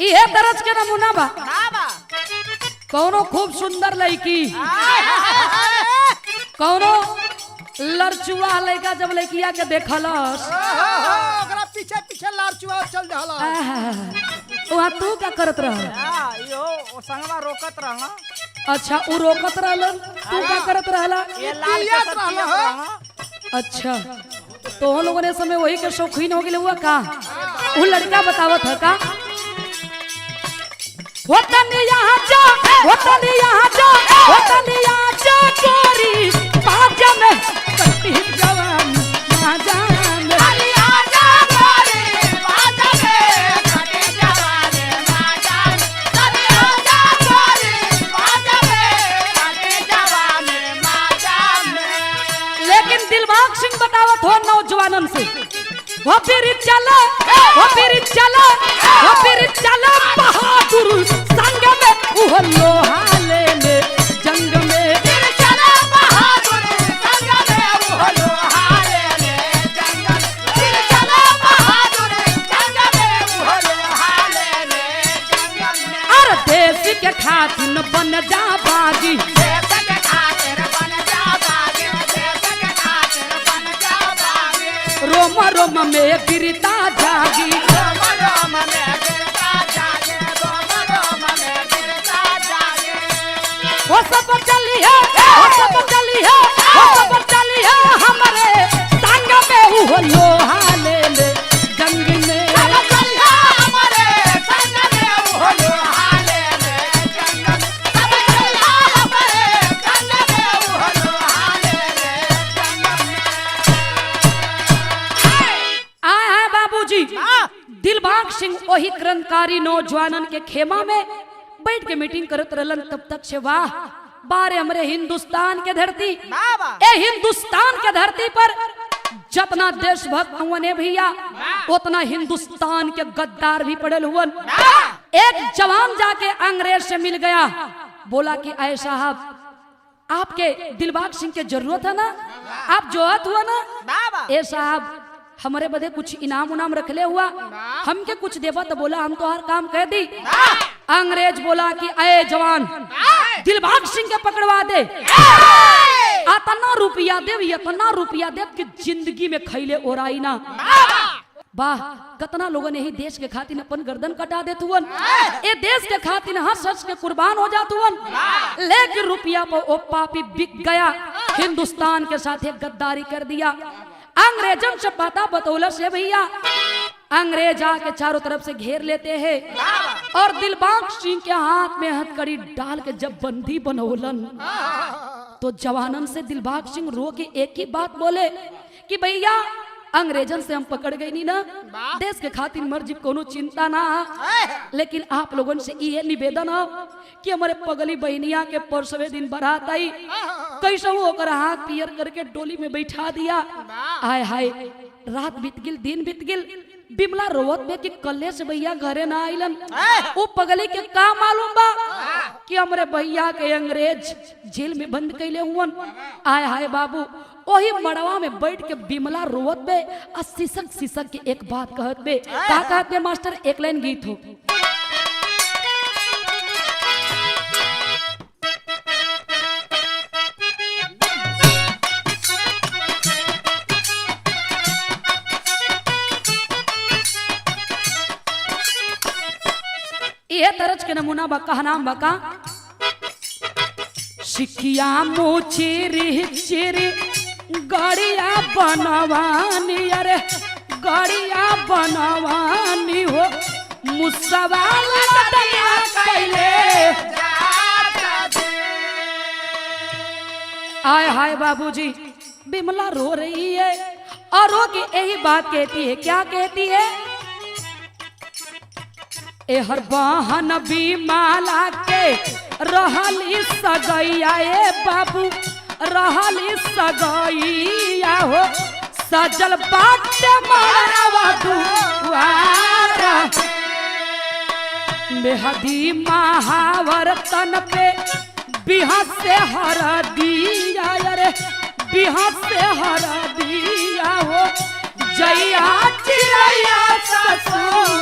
[SPEAKER 3] ये दरज के नमूना बा कौनो खूब सुंदर लड़की कौनो लड़चुआ लड़का जब लड़किया के देखलस
[SPEAKER 2] ओकरा पीछे पीछे लड़चुआ चल रहला
[SPEAKER 3] वहां तू क्या करत रह
[SPEAKER 4] यो ओ संगवा रोकत रहना
[SPEAKER 3] अच्छा वो रोकत रहलन तू क्या करत रहला
[SPEAKER 4] ये लाल के सब पियत रहना
[SPEAKER 3] अच्छा तो हम लोगों ने समय वही के शौकीन हो गए हुआ का वो लड़का बतावत है का वतन यहाँ जा वतन यहाँ जा वतन यहाँ जा गोरी बाजा में कटी जवान बाजा में
[SPEAKER 4] आजा गोरी बाजा में कटी जवान बाजा में आजा गोरी बाजा में कटी जवान बाजा में
[SPEAKER 3] लेकिन दिलबाग सिंह बतावत हो नौजवानन से वो फिर चला बहादुर संग में उह लोहा ले जंग में
[SPEAKER 4] चला बहादुर संग में वो लोहा ले जंग में चला बहादुर संग में वो लोहा ले जंग में
[SPEAKER 3] अरे देश के खातिर बन जा बागी
[SPEAKER 4] देश के खातिर बन जा बागी देश के खातिर बन जा बागी
[SPEAKER 3] रोम रोम में गिरता जागी
[SPEAKER 4] रोम रोम में गिरता जागे रोम रोम में गिरता जागे
[SPEAKER 3] वो सब चली है हमारे संग में उह लोहा ले जंग में
[SPEAKER 4] चलिया हमारे संग में वो लोहा ले जंग में चलिया हमारे संग में वो लोहा ले जंग में
[SPEAKER 3] आए बाबूजी दिलबाग सिंह वही क्रांतिकारी नौजवानन के खेमा में बैठ के मीटिंग करत रहलन तब तक से वाह बारे हमरे हिंदुस्तान के धरती ए हिंदुस्तान के धरती पर जितना देशभक्त हुआ ने भैया उतना हिंदुस्तान के गद्दार भी पड़े हुए। एक जवान जाके अंग्रेज से मिल गया, बोला कि आए साहब आपके दिलबाग सिंह के जरूरत है ना, आप जोहत हुआ ना, ए साहब हमारे बदे कुछ इनाम उनाम रखले हुआ, हमके कुछ देवा तो बोला हम तो हर काम कह दी। अंग्रेज बोला कि अये जवान दिलबाग सिंह के पकड़वा दे, इतना रुपया दे, इतना रुपया दे कि जिंदगी में खैले ओराई ना। वाह, कितना लोगों ने ही देश के खातिर अपन गर्दन कटा देत हुवन, ए देश के खातिर हंस हंस के कुर्बान हो जात हुवन, लेकिन रुपया पर ओ पापी बिक गया, हिंदुस्तान के साथ गद्दारी कर दिया। अंग्रेजों से पता बतौला से भैया अंग्रेज आके चारों तरफ से घेर लेते हैं और दिलबाग सिंह के हाथ में हथकड़ी डाल के जब बंदी बनौलन तो जवानन से दिलबाग सिंह रो के एक ही बात बोले कि भैया अंग्रेजन से हम पकड़ गई नहीं ना, देश के खातिर मर्जी कोनो चिंता ना, लेकिन आप लोगों से ये निवेदन हो कि हमारे पगली बहनिया के परसवे दिन बारात आई, कैसे वो ओकर हाथ पियर करके डोली में बैठा दिया। आय हाय रात बीत गिल, दिन बीत गिल, बिमला रोवत में कि कल्ले से भैया घरे ना आइलन। वो पगली के का मालूम बा कि हमरे भैया के अंग्रेज जेल में बंद कैले हुवन। आय हाय बाबू वही मड़वा में बैठ के बिमला रोवत बे और सिसक सिसक के एक बात कहत बे, का कहत बे मास्टर, एक लाइन गीत हो। ये तरज के नमूना बका नाम बका, सिकिया मोचेरी चेरी गड़िया बनवानी, अरे गड़िया बनवानी हो मुसवा लड़िया कैले। आय हाय बाबूजी बिमला रो रही है और रो के यही बात कहती है, क्या कहती है, ए हर बहन भी माला के रहली सगैया, ए बाबू रहली सगैया हो सजल बाटे मरवा दुआरा, मेहदी महावर तन पे बिहा से हर दिया, अरे बिहा से हर दिया हो जैया चिड़ैया ससुर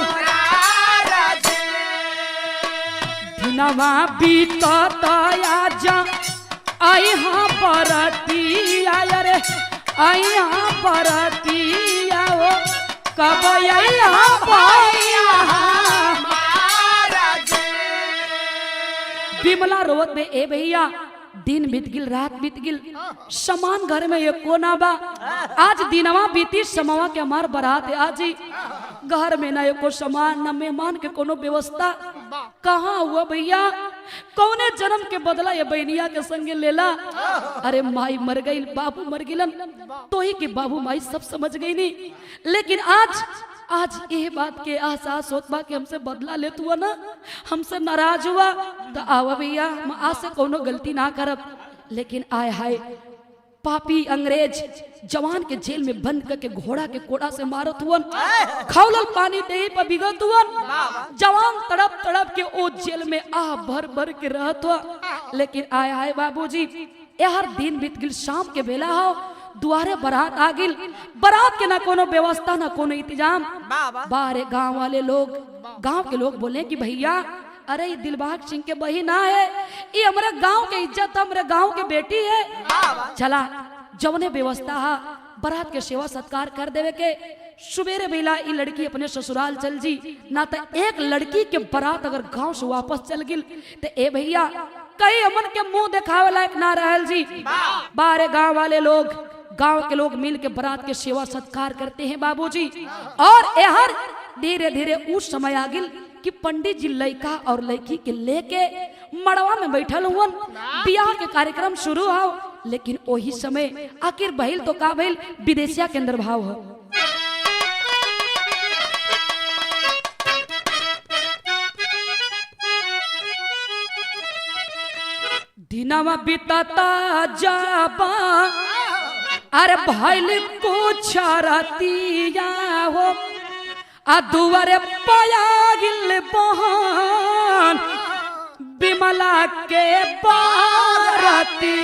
[SPEAKER 3] नवा बीतत आजा आई हाँ बरतिया, अरे आई हाँ बरतिया हो कब आई हाँ भैया। बिमला रोवत में ए भैया दिन बीत गिल, रात बीत गिल, समान घर में ये कोना बा, आज दिनवा बीती समवा के हमार बरात आज घर में ना एको सामान न मेहमान के कोनो व्यवस्था, कहाँ हुआ भैया, कौने जन्म के बदला ये बहनिया के संगे लेला। अरे माई मर गई, बाबू मर गिलन, तो ही कि बाबू माई सब समझ गई नहीं, लेकिन आज ये बात के एहसास होत बा कि हमसे बदला लेत हुआ ना, हमसे नाराज हुआ, तो आवा भैया हम आज से कोनो गलती ना करब। लेकिन आय हाय पापी अंग्रेज जवान के जेल में बंद करके घोड़ा के कोड़ा से मारत हुवन, खौलल पानी दे पर बिगत हुवन, जवान तड़प तड़प के ओ जेल में आह भर भर के रहत हुआ। लेकिन आय हाय बाबूजी यार दिन बीत गिल, शाम के बेला हो दुआरे बारात आ गिल, बारात के ना कोनो व्यवस्था ना कोनो इंतजाम, बाहर गांव वाले लोग, गांव के लोग बोले कि भैया अरे दिलबाग सिंह के बहिन है, ये हमारे गांव के इज्जत, हमारे गांव के बेटी है, चला जवने व्यवस्था है बारात के सेवा सत्कार कर देवे के, सुबेरे बेला ये लड़की अपने ससुराल चल जी, ना तो एक लड़की के बारात अगर गांव से वापस चल गिल तो ए भैया कई अमन के मुंह दिखावे लायक ना रहल जी। बाहर गांव वाले लोग, गांव के लोग मिल के बारात के सेवा सत्कार करते हैं बाबूजी। और यहर धीरे धीरे उस समय आ गिल कि पंडित जी लड़का और लड़की के लेके मड़वा में बैठल हुवन, बियाह के कार्यक्रम शुरू हो। लेकिन वही समय आखिर बहिल तो का भइल, विदेशिया के अंदर भाव हो। दिनवा बीतता जाबा अरे भैली कुछ रतिया हो आ दुआरे पया गिल बहन बिमला के बारती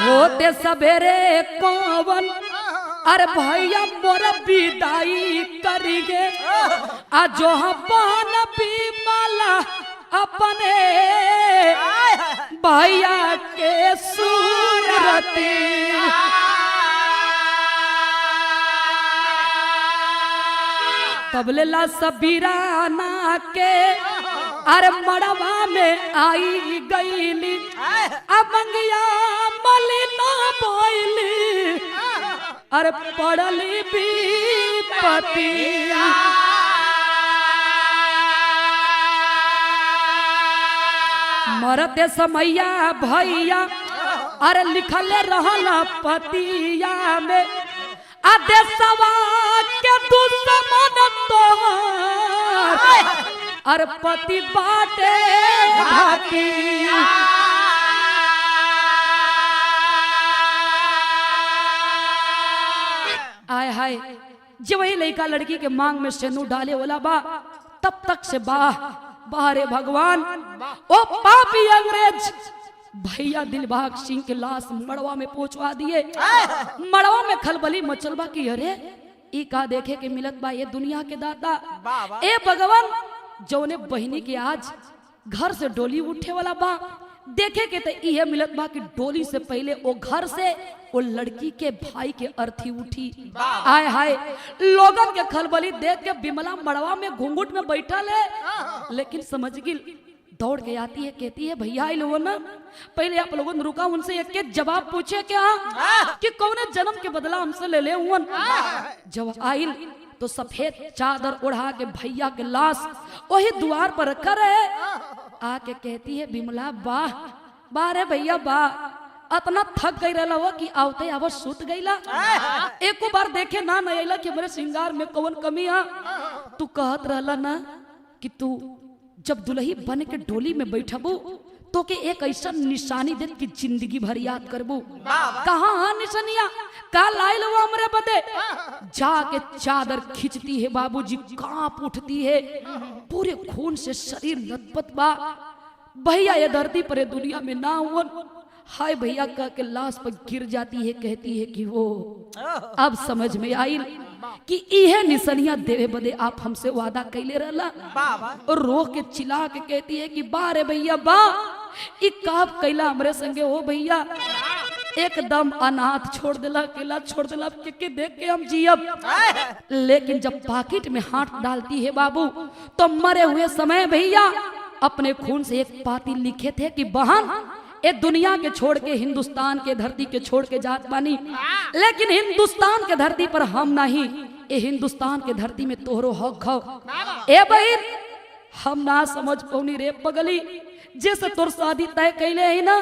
[SPEAKER 3] होते सवेरे कौवन अरे भैया मोर विदाई करिगे आ जो बहन बिमला अपने भैया के सूरती तबले ला सबीराना के अरे मड़वा में आई गईली अबंगिया मलिना बोइली अरे पड़ली विपत्ति मरते समैया भैया अरे लिखल रहला पतिया में आदेशवा के दुश्मन तोहर अरे पति बाटे घाटी आय हाय जब वही लड़का लड़की के मांग में सेनूर डाले वाला बा तब तक से बाहरे भगवान ओ पापी अंग्रेज भैया दिलबाग सिंह के लाश मड़वा में पहुंचवा दिए। मड़वा में खलबली मचलबा की अरे ई का देखे के मिलत बा ये दुनिया के दाता ए भगवान जौने बहिनी के आज घर से डोली उठे वाला बा देखे के तो यह मिलत बा कि डोली से पहले वो घर से वो लड़की के भाई के अर्थी उठी। आय हाय लोगन के खलबली देख के बिमला मड़वा में घूंघट में बैठल है लेकिन समझ गिल दौड़ के आती है कहती है भैया लोगों ना पहले आप लोगों ने रुका उनसे एक जवाब पूछे क्या कि कौन जन्म के बदला हमसे ले हुआ। जब आइल तो सफेद चादर उड़ा के भैया के लाश वही द्वार पर रखा रहे आके कहती है बिमला वाह वाह रे भैया वाह अतना थक गई रहा वो कि आवते आवा सुत गईला एक बार देखे ना नयला कि मेरे श्रृंगार में कौन कमी है तू कहत रहला ना कि तू जब दुल्ही बन के डोली में बैठबू तो के एक ऐसा निशानी दे कि जिंदगी भर याद करबू कहाँ निशानिया का लाइल वो हमरे बदे जाके चादर खींचती है बाबूजी कांप उठती है पूरे खून से शरीर लथपथ बा भैया ये धरती पर दुनिया में ना हुआ हाय भैया कह के लाश पर गिर जाती है कहती है कि वो अब समझ में आई कि इहे निशानियां देवे बदे आप हमसे वादा कैले रहला और रो के चिल्ला के कहती है कि बा रे भैया बा ई काप कैला हमरे संगे हो भैया एकदम अनाथ छोड़ दिला अकेला छोड़ दिला के देख के हम जियब लेकिन जब पाकिट में हाथ डालती है बाबू तो मरे हुए समय भैया अपने खून से एक पाती लिखे थे कि बहन ए दुनिया के छोड़ के हिंदुस्तान के धरती के छोड़ के जात बानी लेकिन हिंदुस्तान के धरती पर हम नहीं ए हिंदुस्तान के धरती में तोहरो हक हो ए बहिन हम ना समझ पौनी रे पगली जैसे तोर शादी तय कैले है ना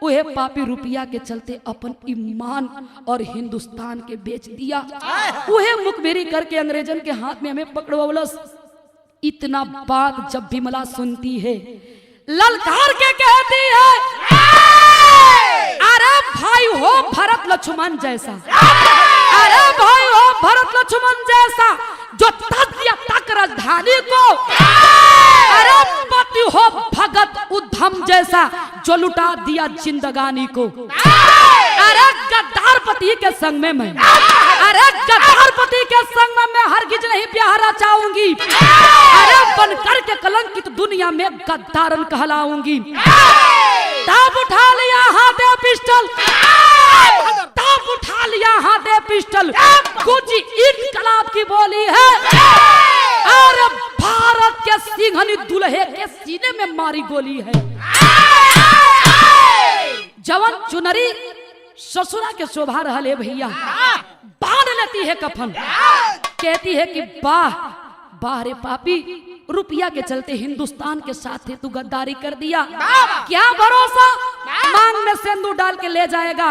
[SPEAKER 3] वह पापी रुपया के चलते अपन ईमान और हिंदुस्तान के बेच दिया वह मुखबिरी करके अंग्रेजन के हाथ में हमें पकड़वलस। इतना बात जब बिमला सुनती है ललकार के कहती है अरे भाई हो भरत लक्ष्मण जैसा अरे भाई हो भरत लक्ष्मण जैसा जो तज्ञ तक राजधानी को अरे पति हो भगत उद्धम जैसा जो लुटा दिया जिंदगानी को अरे गद्दार पति के संग में मैं अरे गद्दार पति के संग में मैं हरगिज नहीं प्यारा चाहूंगी अरे बनकर के कलंकित दुनिया में गद्दारन कहलाऊंगी। तब उठा लिया हाथे पिस्टल तब उठा लिया हाथे पिस्टल गुजी इनकलाब की बोली है और भारत के सिंहनी दुल्हे के सीने में मारी गोली है। जवन चुनरी ससुरा के शोभा रहले भैया बांध लेती है कफन कहती है कि वाह वाह रे पापी रुपया के चलते हिंदुस्तान के साथ तू गद्दारी कर दिया क्या भरोसा मांग में सिंदूर डाल के ले जाएगा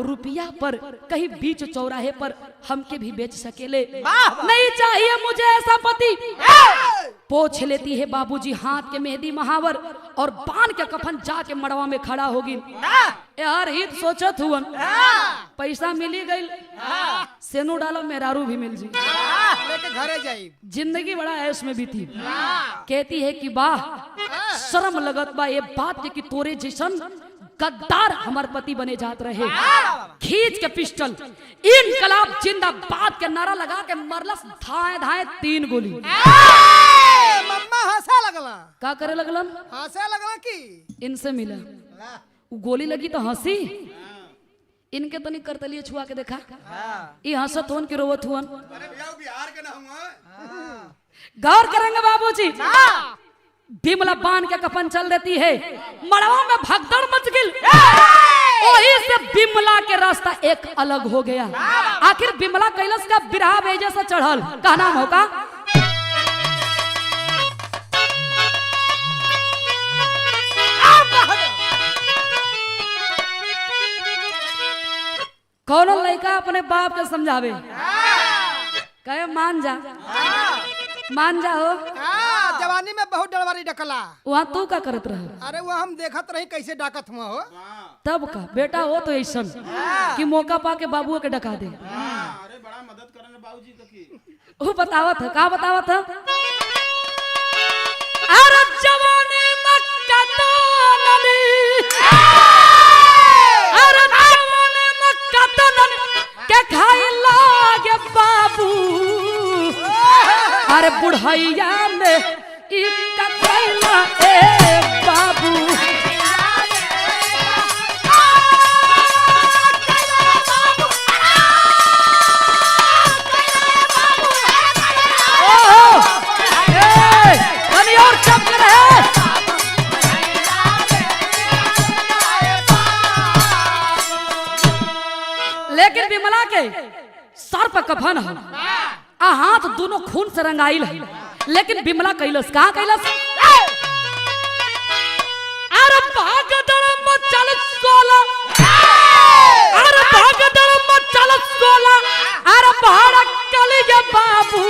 [SPEAKER 3] रुपया पर कहीं बीच चौराहे पर हमके भी बेच सकेले नहीं चाहिए मुझे ऐसा पति पोछ लेती है बाबूजी हाथ के मेहंदी महावर और बांध के कफन जाके मड़वा में खड़ा होगी। यार हित सोचत हुआ पैसा मिली गई, सेनो डालो मेहरारू भी मिल जी,
[SPEAKER 2] लेके घरे जाई।
[SPEAKER 3] जिंदगी बड़ा ऐश में बीती। कहती है कि वाह शर्म लगत बा ये बात के कि तोरे जैसन गद्दार हमार पति बने जात रहे। खींच के पिस्टल इनकलाब जिंदाबाद के नारा लगा के मरलस धाए धाए 3 गोली।
[SPEAKER 2] मम्मा हंसे लगला,
[SPEAKER 3] का करे लगलन?
[SPEAKER 2] हंसे लगला की
[SPEAKER 3] इनसे मिला वो गोली लगी तो हंसी, इनके तो नहीं करतलिए छुआ के देखा ये हंसत हुन के रोवत हुन। गौर करेंगे बाबूजी, बिमला बांध के कफन चल देती है, मड़वा में भगदड़ मच गई। वही से बिमला के रास्ता एक अलग हो गया। आखिर बिमला कैलाश का बिरहा भेजा सा चढ़ल का नाम होगा। कौन लड़का अपने बाप के समझावे कहे मान जा मान जा हो।
[SPEAKER 2] जवानी में बहुत डरवारी डकला।
[SPEAKER 3] वहाँ तू का करत रह?
[SPEAKER 2] अरे वो हम देखत रही कैसे डाकत हुआ हो।
[SPEAKER 3] तब का बेटा हो तो ऐसा कि मौका पा के बाबुओ के डका दे।
[SPEAKER 5] अरे बड़ा मदद करने बाबूजी की।
[SPEAKER 3] वो बतावत है का बतावत है। अरे जवानी में कतननी, अरे जवानी में कतननी के खाई लागे बाबू, अरे बुढ़ैया में इनका कैला ए बाबू। और चप रहे लेकिन बिमला के सर पर कफन है, हाथ दोनों खून से रंगाइल है, लेकिन बिमला कैलस कहा कैलस। अरे भागदड़ मचल सोला, अरे भागदड़ मचल सोला, अरे भाड़क कलिया बाबू,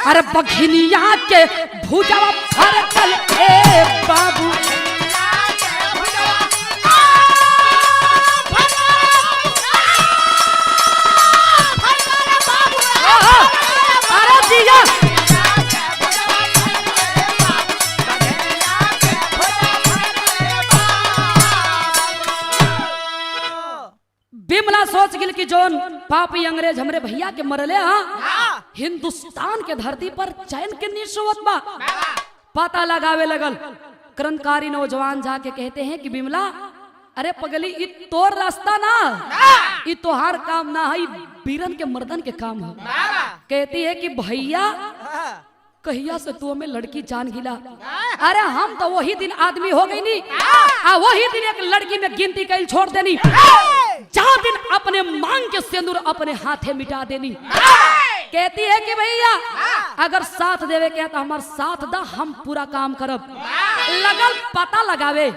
[SPEAKER 3] अरे बघिनिया के भुजवा फरकल ए बाबू। बिमला सोच गिल कि जोन पापी अंग्रेज हमरे भैया के मरले हिंदुस्तान के धरती पर चैन के निशोवत बा। पता लगावे लगल। क्रांतिकारी नौजवान जाके कहते हैं कि बिमला अरे पगली इ तोर रास्ता ना, इ तोहार काम ना है, बीरन के मर्दन के काम है। कहती है कि भैया कहिया से तू हमें लड़की जान गिला। अरे हम तो वही दिन आदमी हो गई नी, वही दिन एक लड़की में गिनती कैल छोड़ देनी, जहाँ दिन अपने मांग के सिंदूर अपने हाथे मिटा देनी। कहती है कि भैया अगर साथ देवे के तो हमार साथ दा, हम पूरा काम करब। लगल पता लगावे,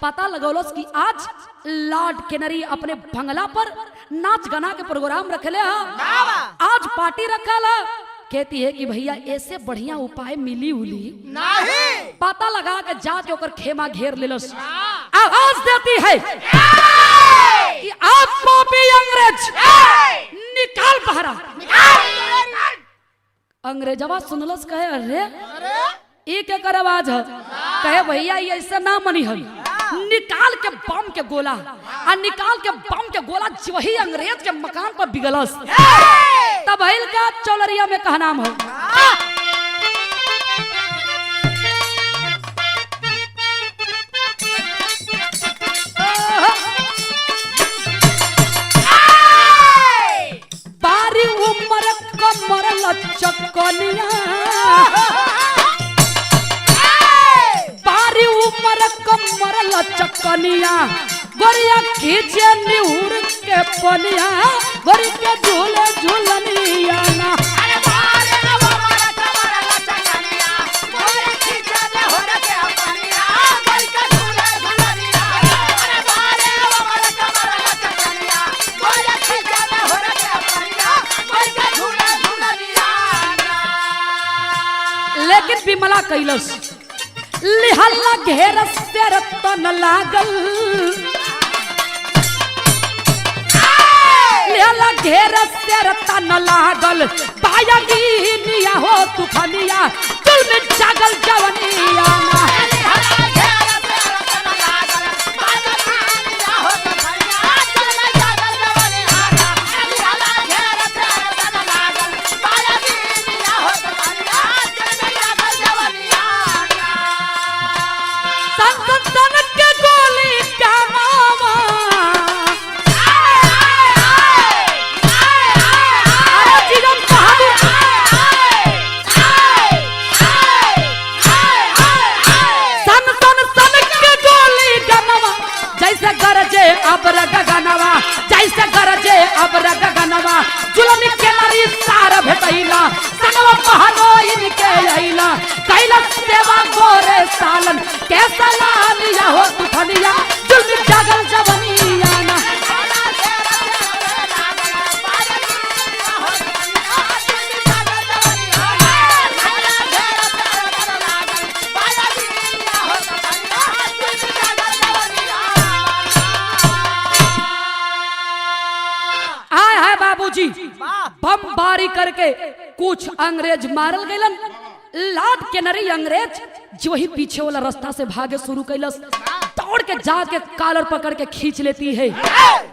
[SPEAKER 3] पता लगौलस कि आज लॉर्ड केनरी अपने बंगला पर नाच गाना के प्रोग्राम रखले आज पार्टी रखल। कहती है कि भैया ऐसे बढ़िया उपाय मिली उली
[SPEAKER 2] नहीं,
[SPEAKER 3] पता लगा के जाके ओकर खेमा घेर लेलस। आवाज देती है कि आप पापी अंग्रेज निकाल बहरा। अंग्रेजवा सुनलस कहे अरे एक एकर आवाज है। कहे भैया ये ऐसा ना मनी है, निकाल के बम के गोला, निकाल के बम के गोला वही अंग्रेज के मकान पर बिगलस। तब का चौलरिया में कहा नाम है। बारी उम्र कमर लचकनिया, बारी उम्र कमर लचकनिया, गोरिया खींचे निहुर के पनिया, गोरी के झूले झूलनिया ना। बिमला कैलस लिहल्ला घेर से रतन लागल लिहल्ला घेर से रतन लागल पाया गिनिया हो तूफानिया जुल्म में जागल जवनिया जैसे गरजे अब रगनवा जुलम के नरी सार भेटैला सनवा पहनो इनके अइला कैला सेवा गोरे सालन कैसा लालिया हो तूफानिया जुल्म जागल जवनिया ना बाबूजी बमबारी करके कुछ अंग्रेज मारल गलन लाद के नरी अंग्रेज जो ही पीछे वाला रास्ता से भागे शुरू कैलस दौड़ के जाके कॉलर पकड़ के खींच लेती है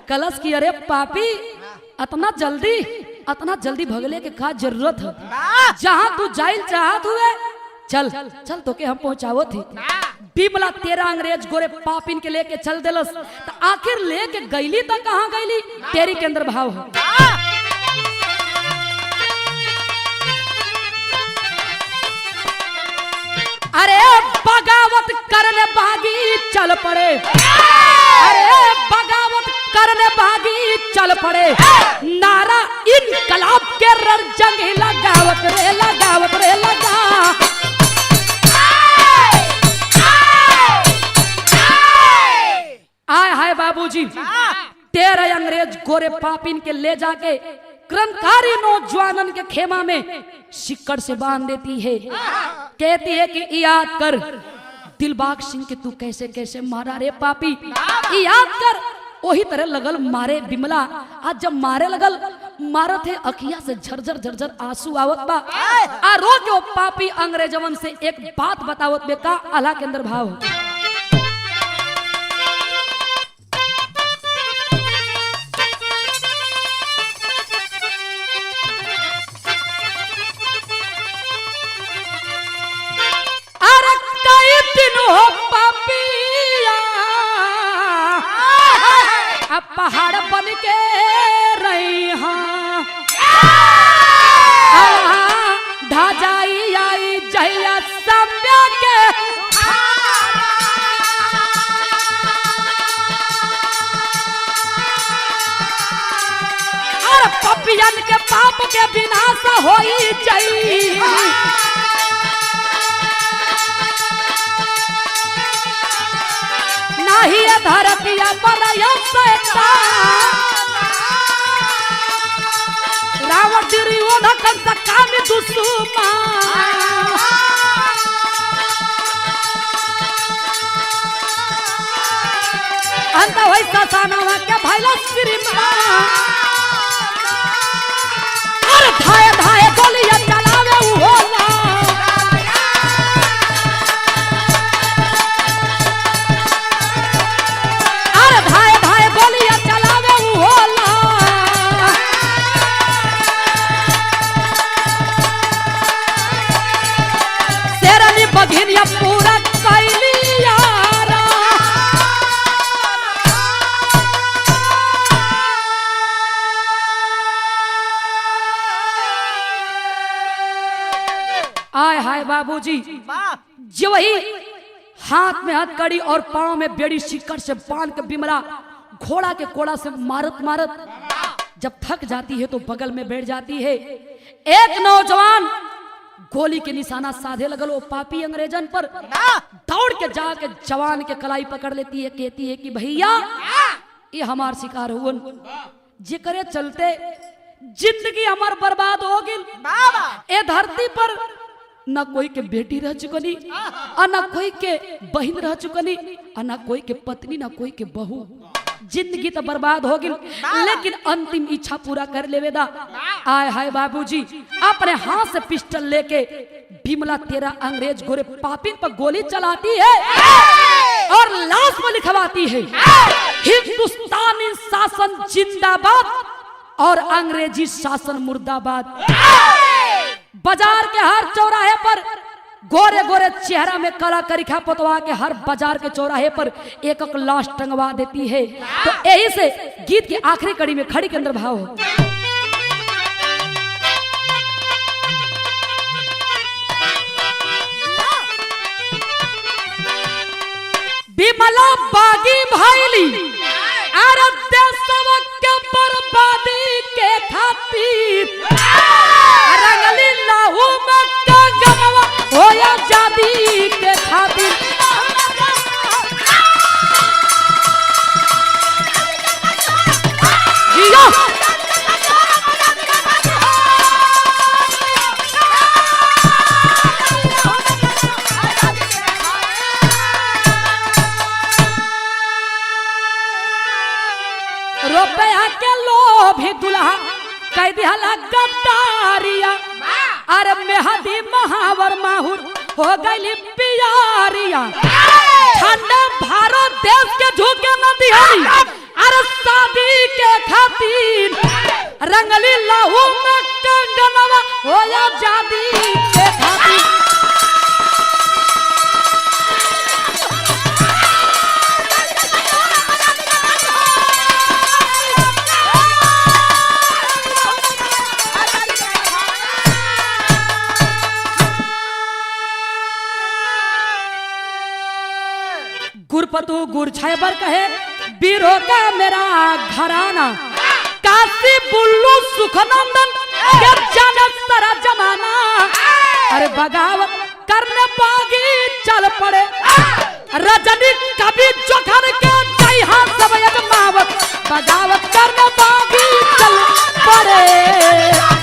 [SPEAKER 3] कलश की अरे पापी इतना जल्दी भगले के का जरूरत है जहां तू जाइल चाहत हुए चल चल तो के हम पहुंचावो थी बिमला 13 अंग्रेज गोरे पापिन के लेके चल देलस तो आखिर लेके गईली तो कहां गईली तेरी के अंदर भाव है अरे बगावत करने भागी चल पड़े अरे बगावत करने भागी चल पड़े नारा इनकलाब के रंजंग लगावत रे लगा आय हाय बाबूजी 13 अंग्रेज गोरे पापिन के ले जाके क्रांतिकारी नौजवानन के खेमा में सिक्कड़ से बांध देती है कहती है कि याद कर दिलबाग सिंह के तू कैसे कैसे मारा रे पापी याद कर वही तरह लगल मारे बिमला आज जब मारे लगल मारा थे अखिया से झरझर आंसू आवत बा आ रो के पापी अंग्रेजवन से एक बात बतावत बे का आला के अंदर भाव हो पापिया अब पहाड़ बन के रही ढा जाई आई जहिया सम्या के और पपियन के पाप के विनाश होई जाई नाही धरतिया बनया रावण दुर्योधन कंस कामी दुसुमा अंत वैसा सानवा के भैला श्रीमा और धाए धाए गोलियां चलावे उहोला पूरा कैली यारा आय हाय बाबूजी जो वही हाथ में हथकड़ी और पांव में बेड़ी सिक्कड़ से बांध के बिमला घोड़ा के कोड़ा से मारत जब थक जाती है तो बगल में बैठ जाती है एक नौजवान गोली के निशाना साधे लगल वो पापी अंग्रेजन पर दौड़ के जाके जवान के कलाई पकड़ लेती है कहती है कि भैया ये हमार शिकार हुन जे करे चलते जिंदगी हमार बर्बाद हो गई ए धरती पर ना कोई के बेटी रह चुकनी, और ना कोई के बहन रह चुकनी, और ना कोई के पत्नी, ना कोई के बहू। जिंदगी तो बर्बाद हो गई, लेकिन अंतिम इच्छा पूरा कर लेवेदा। आय हाय बाबूजी, अपने हाथ से पिस्टल लेके बिमला 13 अंग्रेज गोरे पापिन पर गोली चलाती है और लाश में लिखवाती है, हिंदुस्तानी शासन जिंदाबाद और अंग्रेजी शासन मुर्दाबाद। बाजार के हर चौराहे पर गोरे गोरे चेहरा में काला करिखा पोतवा के हर बाजार के चौराहे पर एक एक लाश टंगवा देती है। तो यही से गीत की आखिरी कड़ी में खड़ी के अंदर भाव हो, बिमला बागी भाईली अरे देशवा के बर्बादी के खातिर रंगली लाहू में कंगनवा होया जादी के खातिर। जियो रुपया के लोभी दुल्हा कह दिहला गद्दारिया, अरे मेहदी महावर माहुर हो गई पियारिया। ठंडा भारत देश के झुके न दिहरी, अरे शादी के खातिर रंगली लाहू में कंगनवा होया जादी के खातिर। गुरपतु गुर छायबर कहे बीरो का मेरा घराना, काशी बुल्लू सुखनंदन के जाने सारा जमाना। अरे बगावत करने बागी चल पड़े, रजनी कभी जोखर के जहाँ सब यजमावत, बगावत करने बागी चल पड़े।